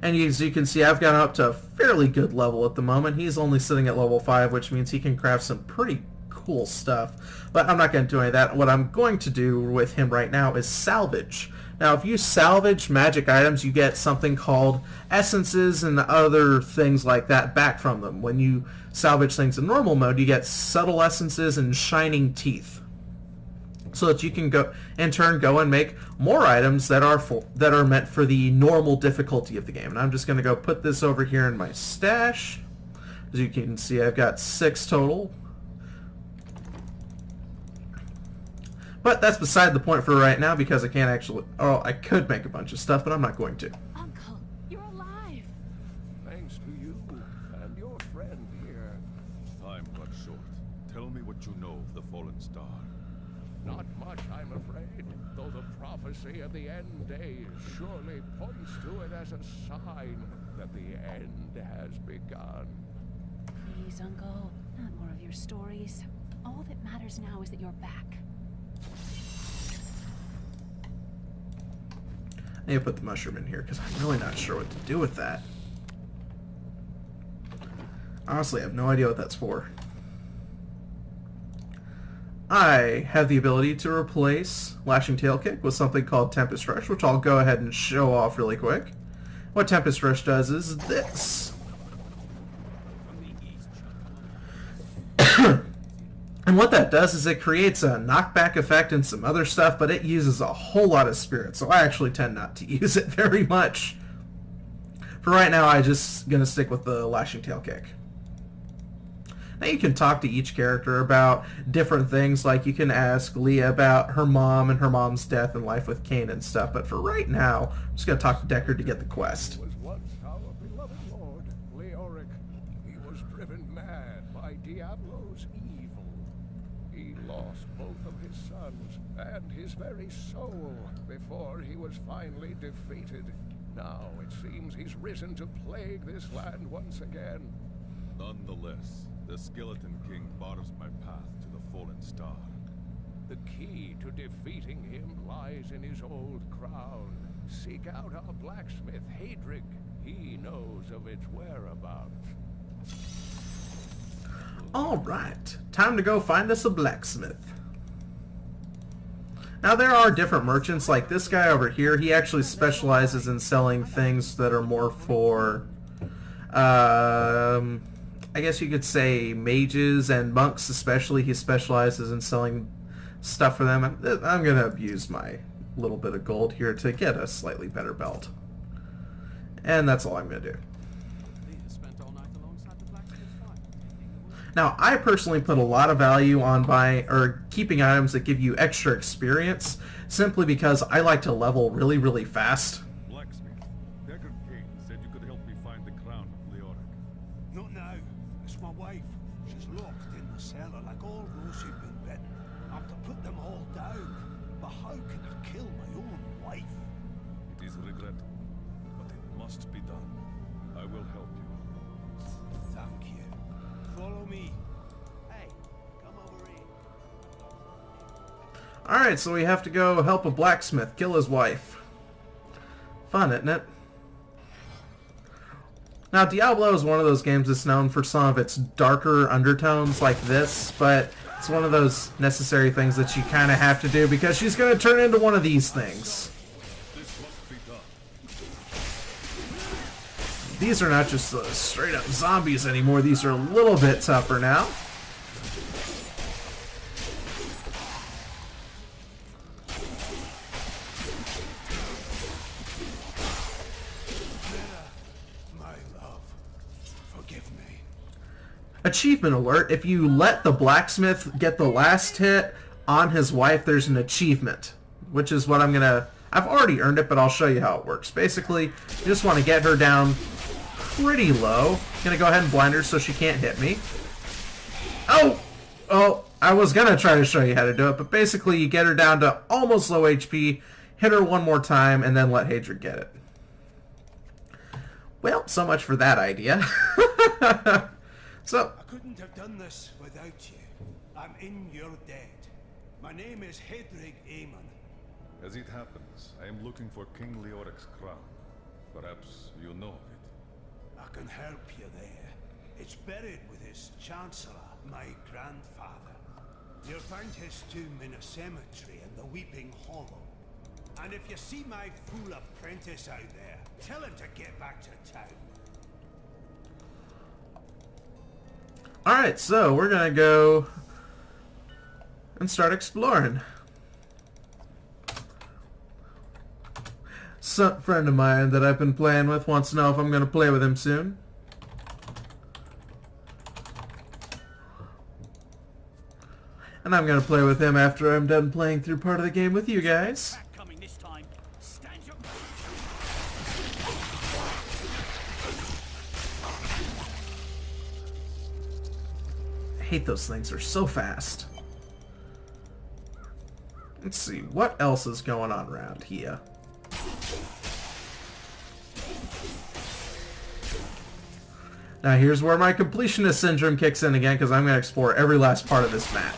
And as you can see, I've gotten up to a fairly good level at the moment. He's only sitting at level 5, which means he can craft some pretty cool stuff. But I'm not going to do any of that. What I'm going to do with him right now is salvage. Now, if you salvage magic items, you get something called essences and other things like that back from them. When you salvage things in normal mode, you get subtle essences and shining teeth, so that you can go and make more items that are meant for the normal difficulty of the game. And I'm just going to go put this over here in my stash. As you can see, I've got 6 total. But that's beside the point for right now, because I can't actually... Oh, I could make a bunch of stuff, but I'm not going to. Uncle, you're alive. Thanks to you and your friend here. Time got short. Tell me what you know of the Fallen Star. Not much, I'm afraid, though the prophecy of the end days surely points to it as a sign that the end has begun. Please, Uncle, not more of your stories. All that matters now is that you're back. I need to put the mushroom in here, because I'm really not sure what to do with that. Honestly, I have no idea what that's for. I have the ability to replace Lashing Tail Kick with something called Tempest Rush, which I'll go ahead and show off really quick. What Tempest Rush does is this. And what that does is it creates a knockback effect and some other stuff, but it uses a whole lot of spirit, so I actually tend not to use it very much. For right now, I'm just going to stick with the Lashing Tail Kick. Now you can talk to each character about different things, like you can ask Leah about her mom and her mom's death and life with Cain and stuff, but for right now, I'm just going to talk to Deckard to get the quest. Was once our beloved lord, Leoric. He was driven mad by Diablo's evil. He lost both of his sons and his very soul before he was finally defeated. Now it seems he's risen to plague this land once again. Nonetheless, the Skeleton King bars my path to the Fallen Star. The key to defeating him lies in his old crown. Seek out our blacksmith, Hadrig. He knows of its whereabouts. Alright, time to go find us a blacksmith. Now there are different merchants, like this guy over here. He actually specializes in selling things that are more for, I guess you could say mages and monks especially. He specializes in selling stuff for them. I'm going to abuse my little bit of gold here to get a slightly better belt. And that's all I'm going to do. Now, I personally put a lot of value on keeping items that give you extra experience, simply because I like to level really, really fast. Blacksmith, Deckard Cain said you could help me find the crown of Leoric. Not now. It's my wife. She's locked in the cellar like all those who've been bitten. I'm to put them all down. But how can I kill my own wife? It is regrettable, but it must be done. I will help you. Thank you. Follow me. Hey, come over here. Alright, so we have to go help a blacksmith kill his wife. Fun, isn't it? Now, Diablo is one of those games that's known for some of its darker undertones like this, but it's one of those necessary things that you kind of have to do because she's going to turn into one of these things. These are not just straight up zombies anymore, these are a little bit tougher now. Achievement alert, if you let the blacksmith get the last hit on his wife, there's an achievement. Which is what I've already earned it, but I'll show you how it works. Basically, you just want to get her down pretty low. Gonna go ahead and blind her so she can't hit me. Oh, I was gonna try to show you how to do it, but basically you get her down to almost low HP, hit her one more time, and then let Hadrian get it. Well, so much for that idea. So, I couldn't have done this without you. I'm in your debt. My name is Hedrig Aemon. As it happens, I am looking for King Leoric's crown. Perhaps you know of it. I can help you there. It's buried with his chancellor, my grandfather. You'll find his tomb in a cemetery in the Weeping Hollow. And if you see my fool apprentice out there, tell him to get back to town. alright, so we're gonna go and start exploring. Some friend of mine that I've been playing with wants to know if I'm gonna play with him soon. And I'm gonna play with him after I'm done playing through part of the game with you guys. I hate those things, they're so fast. Let's see, what else is going on around here? Now here's where my completionist syndrome kicks in again, because I'm going to explore every last part of this map.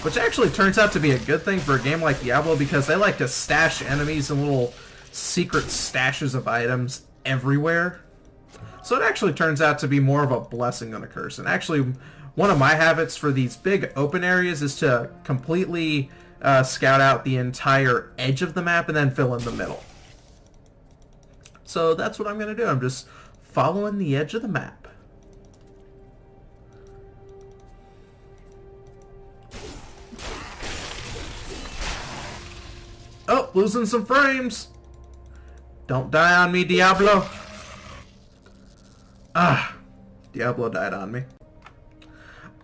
Which actually turns out to be a good thing for a game like Diablo, because they like to stash enemies in little secret stashes of items everywhere. So it actually turns out to be more of a blessing than a curse. And actually, one of my habits for these big open areas is to completely scout out the entire edge of the map and then fill in the middle. So that's what I'm going to do. I'm just following the edge of the map. Oh, losing some frames. Don't die on me, Diablo. Ah, Diablo died on me.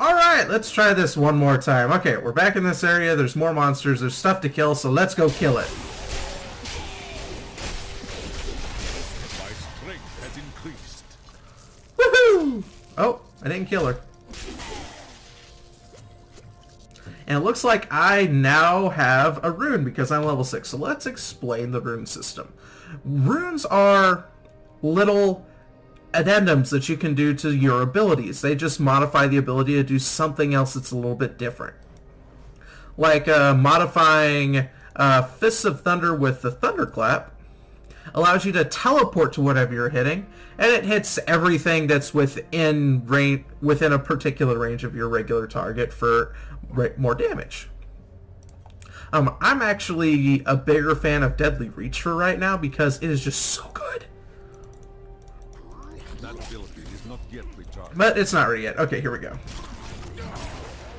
Alright, let's try this one more time. Okay, we're back in this area. There's more monsters. There's stuff to kill, so let's go kill it. My strength has increased. Woohoo! Oh, I didn't kill her. And it looks like I now have a rune because I'm level 6. So let's explain the rune system. Runes are little addendums that you can do to your abilities. They just modify the ability to do something else that's a little bit different. Like modifying Fists of Thunder with the Thunderclap allows you to teleport to whatever you're hitting, and it hits everything that's within a particular range of your regular target for more damage. I'm actually a bigger fan of Deadly Reach for right now because it is just so good. That ability is not yet recharged. But it's not ready yet. Okay, here we go.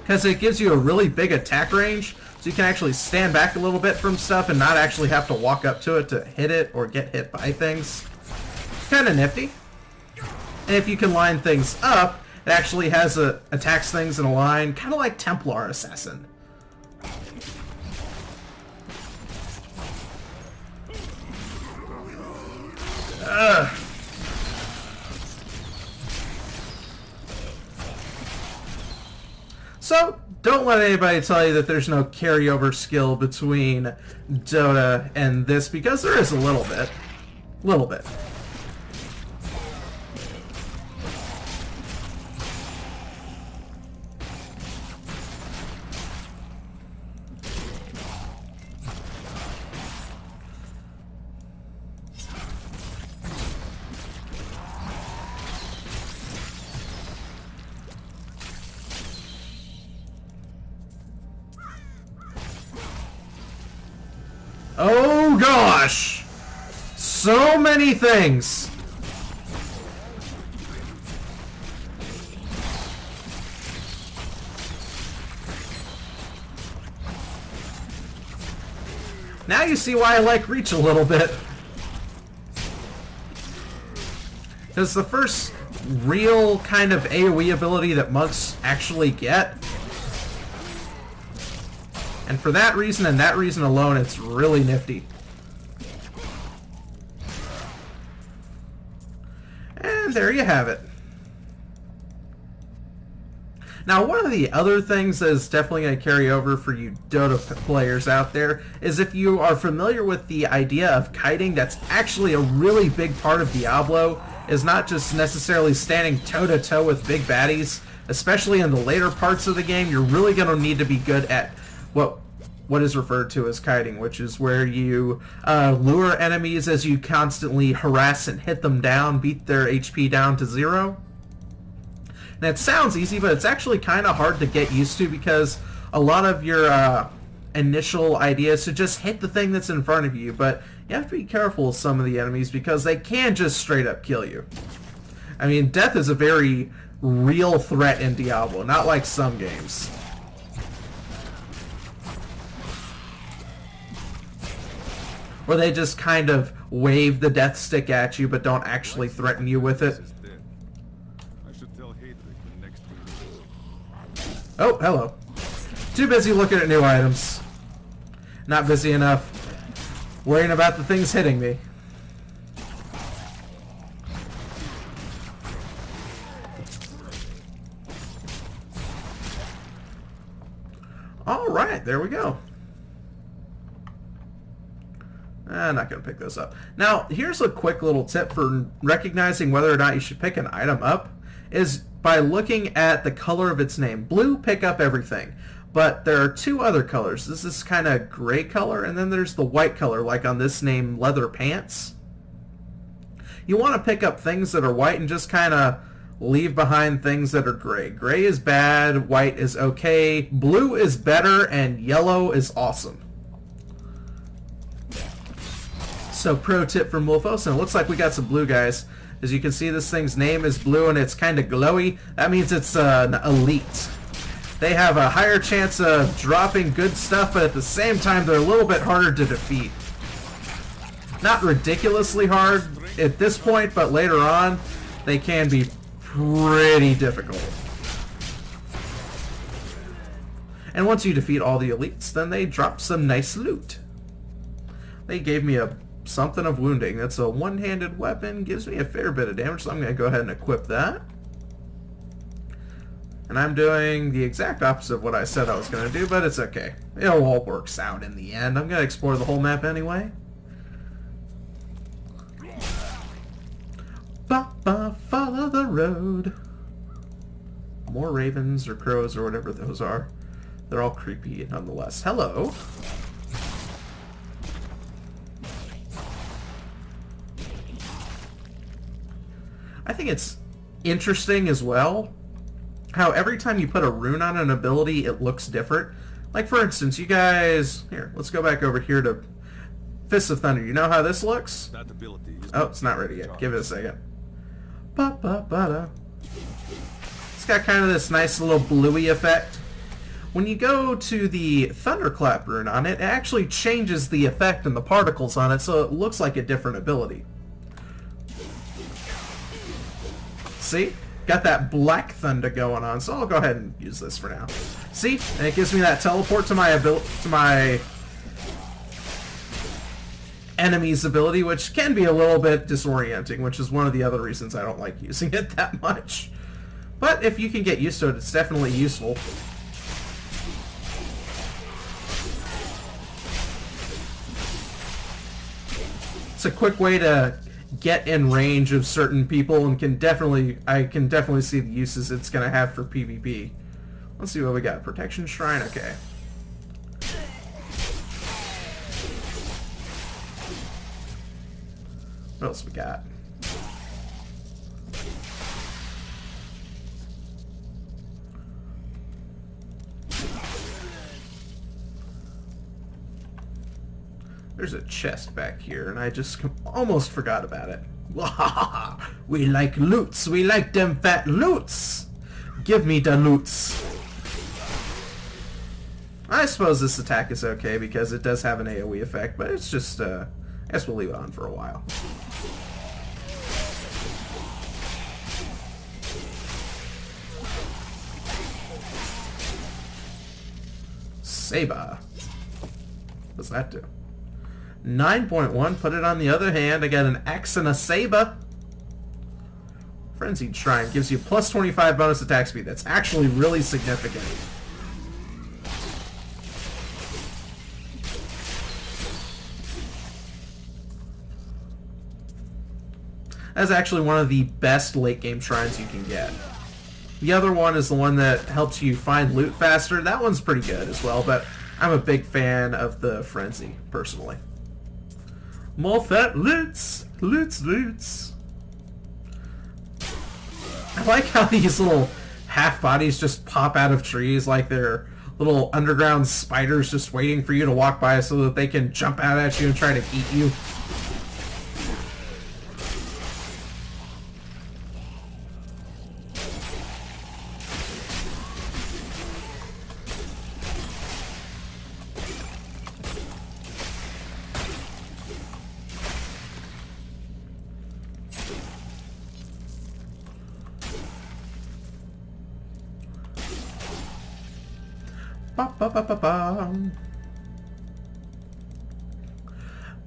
Because it gives you a really big attack range, so you can actually stand back a little bit from stuff and not actually have to walk up to it to hit it or get hit by things. Kind of nifty. And if you can line things up, it actually has attacks things in a line, kind of like Templar Assassin. Ugh. So, don't let anybody tell you that there's no carryover skill between Dota and this, because there is a little bit. Little bit. gosh! So many things! Now you see why I like Reach a little bit. Because the first real kind of AoE ability that monks actually get. And for that reason and that reason alone, it's really nifty. And there you have it. Now, one of the other things that is definitely going to carry over for you Dota players out there is if you are familiar with the idea of kiting, that's actually a really big part of Diablo, is not just necessarily standing toe-to-toe with big baddies. Especially in the later parts of the game, you're really going to need to be good at what is referred to as kiting, which is where you lure enemies as you constantly harass and hit them down, beat their HP down to 0. And it sounds easy, but it's actually kind of hard to get used to because a lot of your initial idea is to just hit the thing that's in front of you, but you have to be careful with some of the enemies because they can just straight up kill you. I mean, death is a very real threat in Diablo, not like some games. Where they just kind of wave the death stick at you but don't actually threaten you with it. Oh, hello. Too busy looking at new items. Not busy enough worrying about the things hitting me. Alright, there we go. I'm not going to pick those up. Now, here's a quick little tip for recognizing whether or not you should pick an item up, is by looking at the color of its name. Blue, pick up everything. But there are two other colors. This is kind of gray color, and then there's the white color, like on this name, leather pants. You want to pick up things that are white and just kind of leave behind things that are gray. Gray is bad, white is okay, blue is better, and yellow is awesome. So pro tip from Wolfos, and it looks like we got some blue guys. As you can see, this thing's name is blue and it's kind of glowy. That means it's an elite. They have a higher chance of dropping good stuff, but at the same time they're a little bit harder to defeat. Not ridiculously hard at this point, but later on they can be pretty difficult. And once you defeat all the elites, then they drop some nice loot. They gave me something of wounding. That's a one-handed weapon. Gives me a fair bit of damage, so I'm going to go ahead and equip that. And I'm doing the exact opposite of what I said I was going to do, but it's okay. It all works out in the end. I'm going to explore the whole map anyway. Ba-ba, follow the road. More ravens or crows or whatever those are. They're all creepy nonetheless. Hello. I think it's interesting as well how every time you put a rune on an ability, it looks different. Like, for instance, you guys... Here, let's go back over here to Fists of Thunder. You know how this looks? That ability is Oh, it's not ready yet. Give it a second. Ba-ba-ba-da. It's got kind of this nice little bluey effect. When you go to the Thunderclap rune on it, it actually changes the effect and the particles on it, so it looks like a different ability. See? Got that black thunder going on, so I'll go ahead and use this for now. See? And it gives me that teleport to my enemy's ability, which can be a little bit disorienting, which is one of the other reasons I don't like using it that much. But if you can get used to it, it's definitely useful. It's a quick way to get in range of certain people, and I can definitely see the uses it's going to have for PvP. Let's see what we got. Protection Shrine, okay. What else we got? There's a chest back here, and I just almost forgot about it. We like loots. We like them fat loots. Give me the loots. I suppose this attack is okay because it does have an AoE effect, but it's just, I guess we'll leave it on for a while. Saber. What's that do? 9.1. Put it on the other hand. I got an axe and a saber. Frenzied Shrine gives you plus 25 bonus attack speed. That's actually really significant. That's actually one of the best late game shrines you can get. The other one is the one that helps you find loot faster. That one's pretty good as well, but I'm a big fan of the Frenzy, personally. More fat loots! Loots, loots! I like how these little half-bodies just pop out of trees like they're little underground spiders just waiting for you to walk by so that they can jump out at you and try to eat you.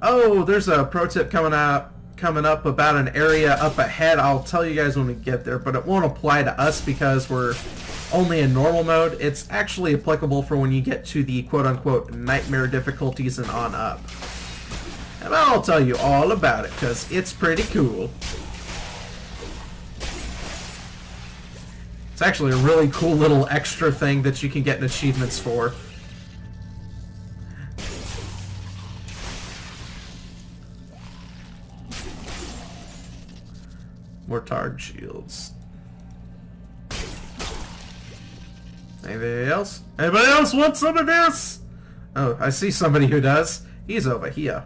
Oh, there's a pro tip coming up about an area up ahead. I'll tell you guys when we get there, but it won't apply to us because we're only in normal mode. It's actually applicable for when you get to the quote-unquote nightmare difficulties and on up. And I'll tell you all about it because it's pretty cool. It's actually a really cool little extra thing that you can get in achievements for. Mortard shields. Anybody else? Anybody else want some of this? Oh, I see somebody who does. He's over here.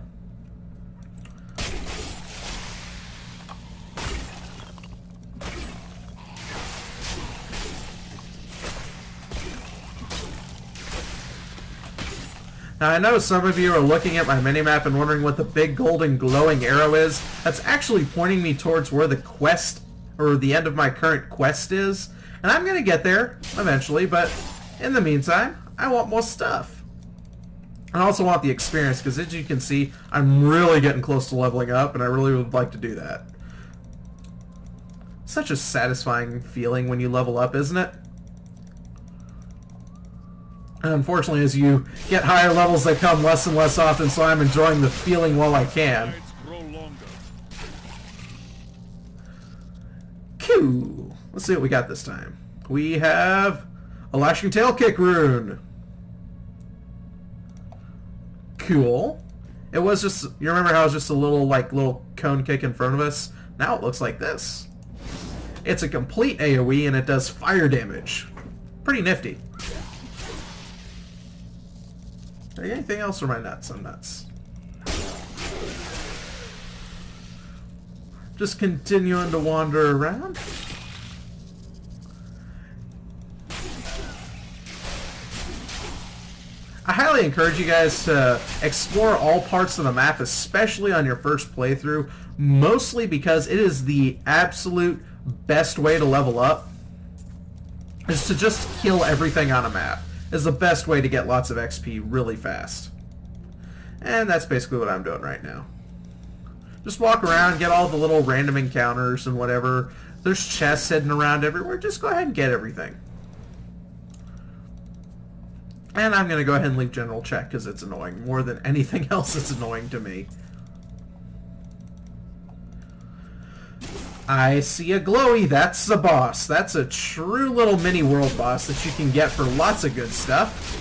Now, I know some of you are looking at my minimap and wondering what the big golden glowing arrow is. That's actually pointing me towards where the quest, or the end of my current quest is. And I'm going to get there eventually, but in the meantime, I want more stuff. I also want the experience, because as you can see, I'm really getting close to leveling up, and I really would like to do that. Such a satisfying feeling when you level up, isn't it? And unfortunately, as you get higher levels, they come less and less often, so I'm enjoying the feeling while I can. Cool. Let's see what we got this time. We have a Lashing Tail Kick rune. Cool. It was just, you remember how it was just a little cone kick in front of us? Now it looks like this. It's a complete AoE and it does fire damage. Pretty nifty. Anything else for my nuts? I'm nuts. Just continuing to wander around. I highly encourage you guys to explore all parts of the map, especially on your first playthrough, mostly because it is the absolute best way to level up, is to just kill everything on a map. Is the best way to get lots of XP really fast. And that's basically what I'm doing right now. Just walk around, get all the little random encounters and whatever. There's chests hidden around everywhere. Just go ahead and get everything. And I'm going to go ahead and leave general check because it's annoying. More than anything else, it's annoying to me. I see a glowy. That's the boss. That's a true little mini world boss that you can get for lots of good stuff.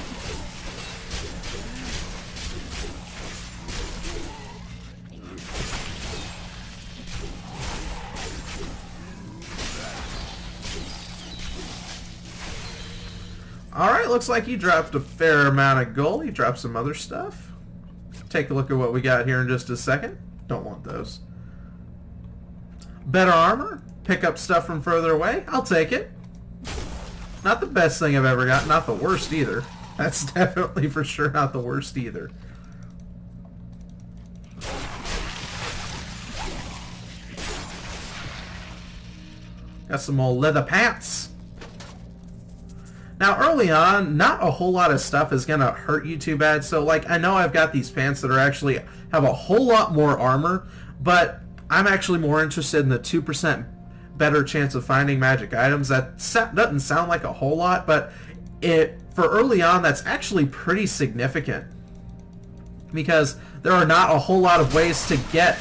Alright, looks like he dropped a fair amount of gold. He dropped some other stuff. take a look at what we got here in just a second. Don't want those. Better armor. Pick up stuff from further away. I'll take it. Not the best thing I've ever got. Not the worst either. That's definitely for sure not the worst either. Got some old leather pants. Now, early on, not a whole lot of stuff is going to hurt you too bad. So, like, I know I've got these pants that are actually have a whole lot more armor, but I'm actually more interested in the 2% better chance of finding magic items. That doesn't sound like a whole lot, but for early on, that's actually pretty significant. Because there are not a whole lot of ways to get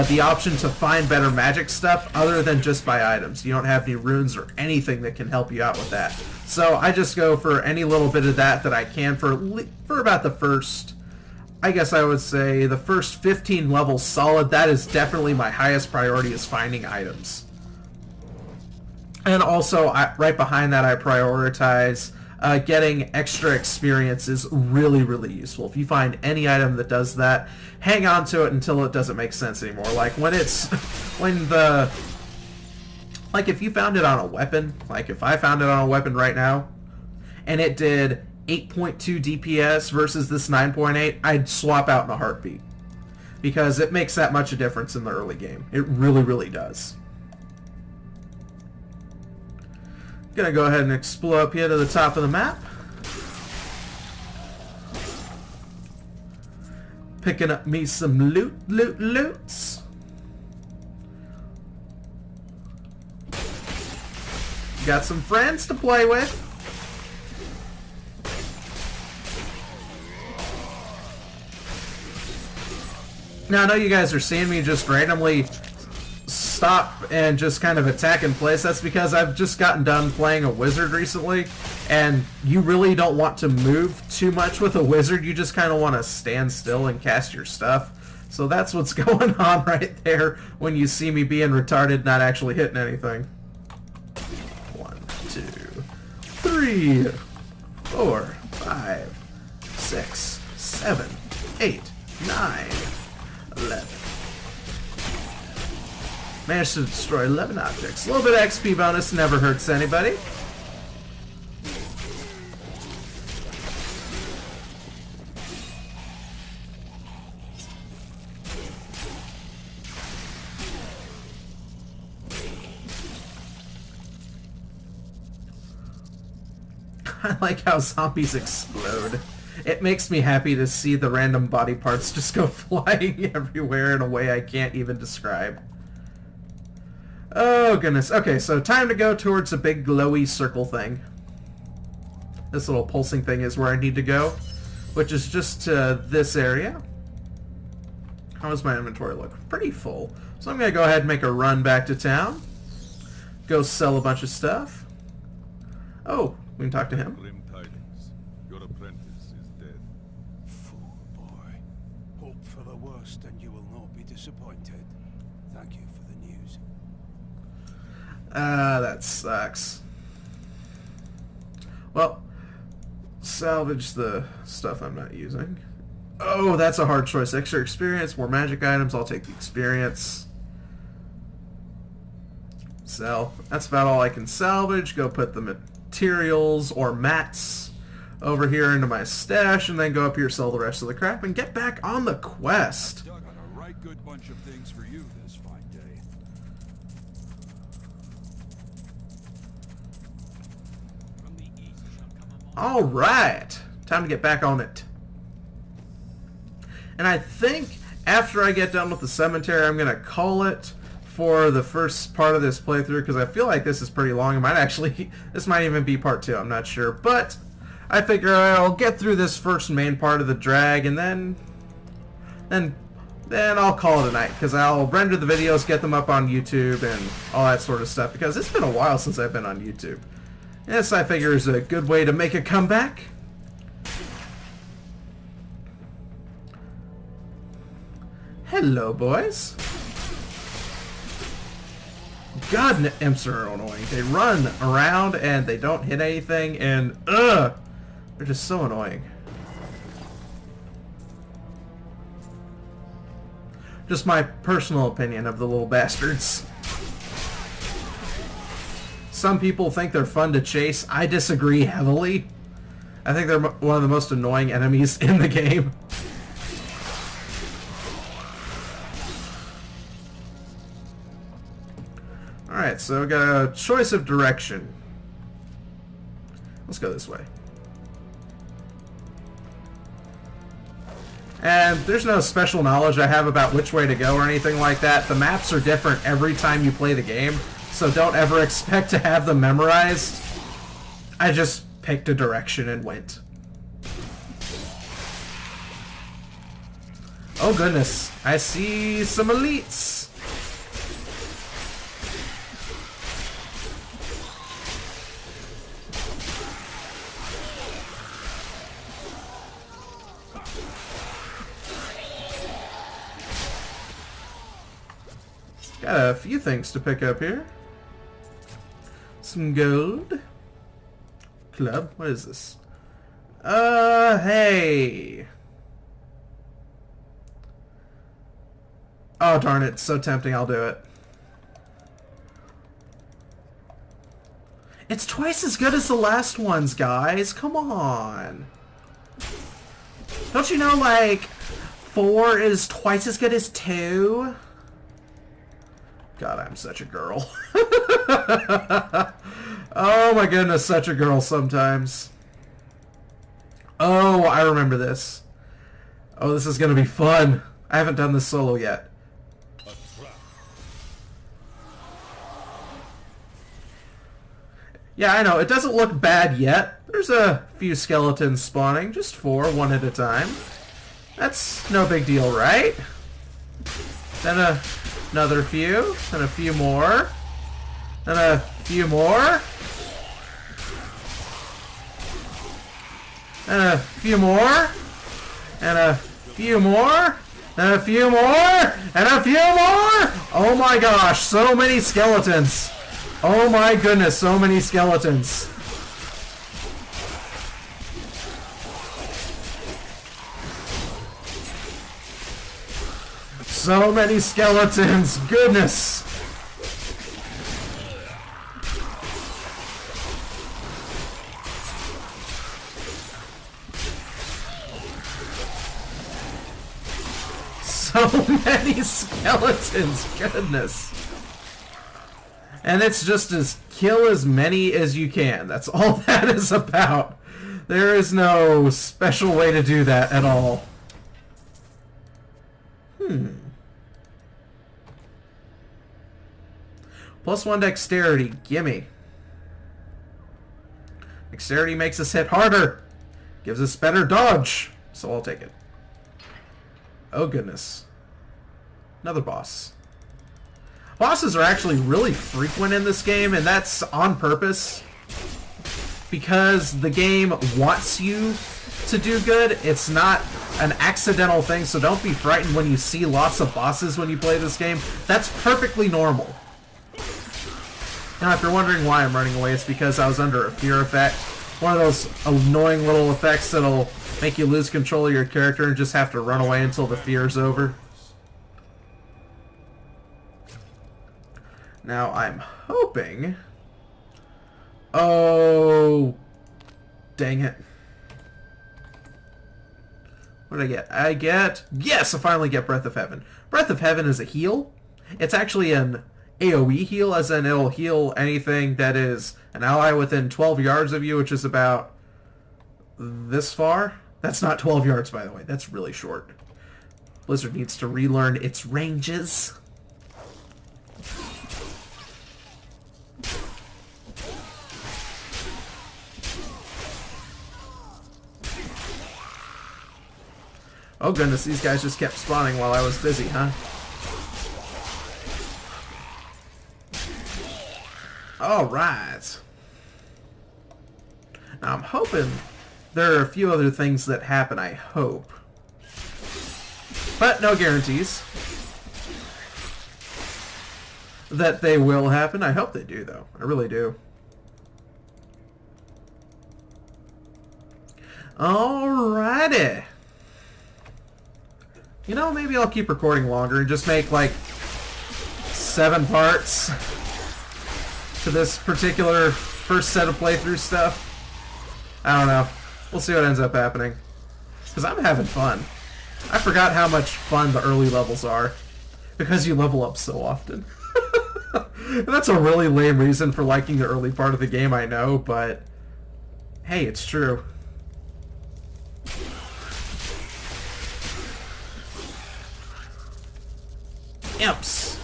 the option to find better magic stuff other than just by items. You don't have any runes or anything that can help you out with that. So I just go for any little bit of that I can for about the first, I guess I would say, the first 15 levels solid. That is definitely my highest priority, is finding items. And also, right behind that, I prioritize getting extra experience is really, really useful. If you find any item that does that, hang on to it until it doesn't make sense anymore. Like when if you found it on a weapon, like if I found it on a weapon right now, and it did 8.2 DPS versus this 9.8, I'd swap out in a heartbeat. Because it makes that much a difference in the early game. It really, really does. Gonna go ahead and explore up here to the top of the map. Picking up me some loots. Got some friends to play with. Now I know you guys are seeing me just randomly stop and just kind of attack in place. That's because I've just gotten done playing a wizard recently, and you really don't want to move too much with a wizard. You just kind of want to stand still and cast your stuff. So that's what's going on right there when you see me being retarded, not actually hitting anything. 1, 2, 3, 4, 5, 6, 7, 8, 9, 11. Managed to destroy 11 objects. A little bit of XP bonus never hurts anybody. I like how zombies explode. It makes me happy to see the random body parts just go flying everywhere in a way I can't even describe. Oh, goodness. Okay, so time to go towards a big glowy circle thing. This little pulsing thing is where I need to go, which is just this area. How does my inventory look? Pretty full. So I'm going to go ahead and make a run back to town. Go sell a bunch of stuff. Oh, we can talk to him. Grim tidings. Your apprentice is dead. Fool boy. Hope for the worst and you will not be disappointed. Thank you for the news. That sucks. Well, salvage the stuff I'm not using. Oh, that's a hard choice. Extra experience, more magic items. I'll take the experience. Sell. That's about all I can salvage. Go put the materials or mats over here into my stash, and then go up here, sell the rest of the crap, and get back on the quest. Dug on a right good bunch of things for you this fine day. All right, time to get back on it. And I think after I get done with the cemetery, I'm gonna call it for the first part of this playthrough, because I feel like this is pretty long. It might actually, this might even be part 2. I'm not sure, but I figure I'll get through this first main part of the drag, and then I'll call it a night, because I'll render the videos, get them up on YouTube, and all that sort of stuff, because it's been a while since I've been on YouTube. This, I figure, is a good way to make a comeback. Hello, boys. God, imps are annoying. They run around and they don't hit anything, and they're just so annoying. Just my personal opinion of the little bastards. Some people think they're fun to chase. I disagree heavily. I think they're one of the most annoying enemies in the game. Alright, so we got a choice of direction. Let's go this way. And there's no special knowledge I have about which way to go or anything like that. The maps are different every time you play the game, so don't ever expect to have them memorized. I just picked a direction and went. Oh goodness, I see some elites. Got a few things to pick up here. Some gold. Club? What is this? Hey. Oh, darn it. It's so tempting. I'll do it. It's twice as good as the last ones, guys. Come on. Don't you know, like, 4 is twice as good as 2? God, I'm such a girl. Oh my goodness, such a girl sometimes. Oh, I remember this. Oh, this is going to be fun. I haven't done this solo yet. Yeah, I know, it doesn't look bad yet. There's a few skeletons spawning, just 4, one at a time. That's no big deal, right? Then another few, and a few more, and a few more, and a few more, and a few more, and a few more, and a few more! Oh my gosh, so many skeletons! Oh my goodness, so many skeletons! So many skeletons! Goodness! So many skeletons! Goodness! And it's just as kill as many as you can. That's all that is about. There is no special way to do that at all. +1 dexterity, gimme. Dexterity makes us hit harder. Gives us better dodge. So I'll take it. Oh goodness. Another boss. Bosses are actually really frequent in this game, and that's on purpose. Because the game wants you to do good. It's not an accidental thing, so don't be frightened when you see lots of bosses when you play this game. That's perfectly normal. Now, if you're wondering why I'm running away, it's because I was under a fear effect. One of those annoying little effects that'll make you lose control of your character and just have to run away until the fear's over. Now, I'm hoping... Oh... Dang it. What did I get? I get... Yes, I finally get Breath of Heaven. Breath of Heaven is a heal. It's actually an AoE heal, as in it'll heal anything that is an ally within 12 yards of you, which is about this far. That's not 12 yards, by the way. That's really short. Blizzard needs to relearn its ranges. Oh goodness, these guys just kept spawning while I was busy, huh? Alright. Now I'm hoping there are a few other things that happen, I hope. But no guarantees that they will happen. I hope they do, though. I really do. Alrighty. You know, maybe I'll keep recording longer and just make like 7 parts to this particular first set of playthrough stuff. I don't know. We'll see what ends up happening. Because I'm having fun. I forgot how much fun the early levels are. Because you level up so often. That's a really lame reason for liking the early part of the game, I know, but hey, it's true. Imps.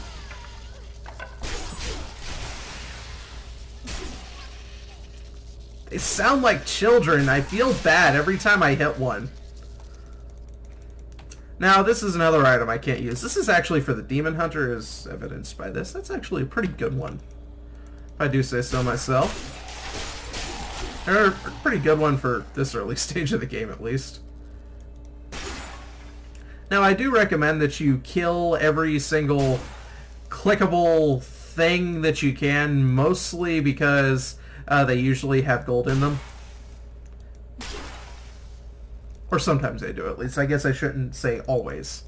They sound like children. I feel bad every time I hit one. Now, this is another item I can't use. This is actually for the Demon Hunter, as evidenced by this. That's actually a pretty good one, if I do say so myself. Or a pretty good one for this early stage of the game, at least. Now, I do recommend that you kill every single clickable thing that you can, mostly because they usually have gold in them. Or sometimes they do, at least. I guess I shouldn't say always.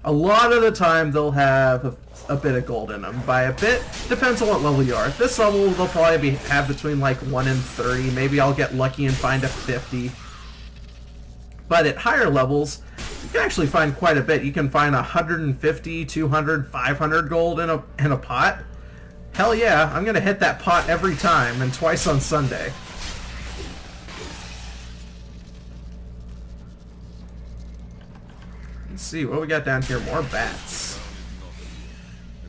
A lot of the time, they'll have a bit of gold in them. By a bit, depends on what level you are. At this level, they'll probably have between like 1 and 30. Maybe I'll get lucky and find a 50. But at higher levels, you can actually find quite a bit. You can find 150, 200, 500 gold in a pot. Hell yeah, I'm going to hit that pot every time, and twice on Sunday. Let's see, what we got down here? More bats.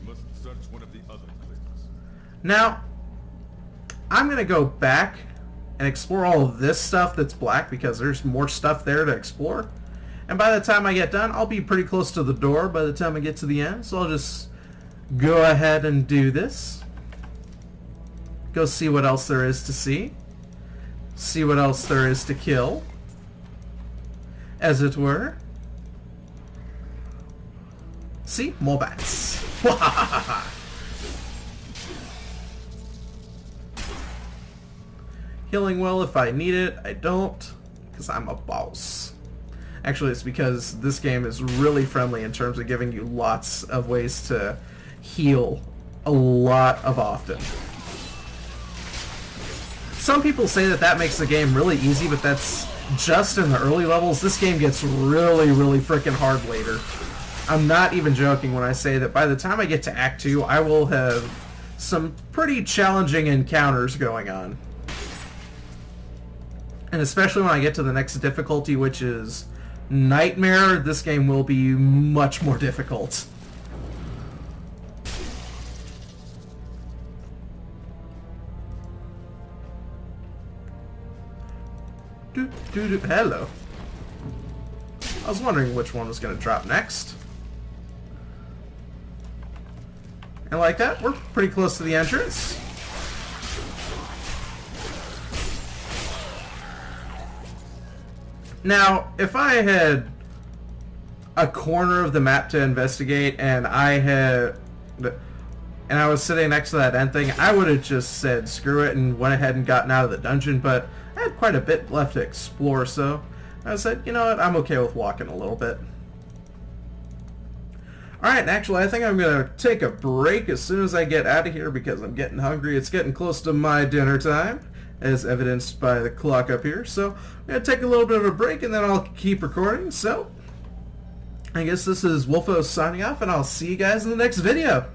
I must search one of the other crypts. Now, I'm going to go back and explore all of this stuff that's black because there's more stuff there to explore. And by the time I get done, I'll be pretty close to the door by the time I get to the end. So I'll just go ahead and do this. Go see what else there is to see. See what else there is to kill, as it were. See? More bats. Healing well if I need it. I don't, because I'm a boss. Actually, it's because this game is really friendly in terms of giving you lots of ways to heal a lot of often. Some people say that makes the game really easy, but that's just in the early levels. This game gets really, really freaking hard later. I'm not even joking when I say that by the time I get to Act 2, I will have some pretty challenging encounters going on. And especially when I get to the next difficulty, which is Nightmare, this game will be much more difficult. Hello. I was wondering which one was going to drop next. And like that, we're pretty close to the entrance. Now, if I had a corner of the map to investigate and I was sitting next to that end thing, I would have just said screw it and went ahead and gotten out of the dungeon, but I had quite a bit left to explore, so I said, you know what, I'm okay with walking a little bit. Alright, actually, I think I'm going to take a break as soon as I get out of here because I'm getting hungry. It's getting close to my dinner time, as evidenced by the clock up here. So I'm going to take a little bit of a break and then I'll keep recording. So I guess this is Wolfo signing off, and I'll see you guys in the next video.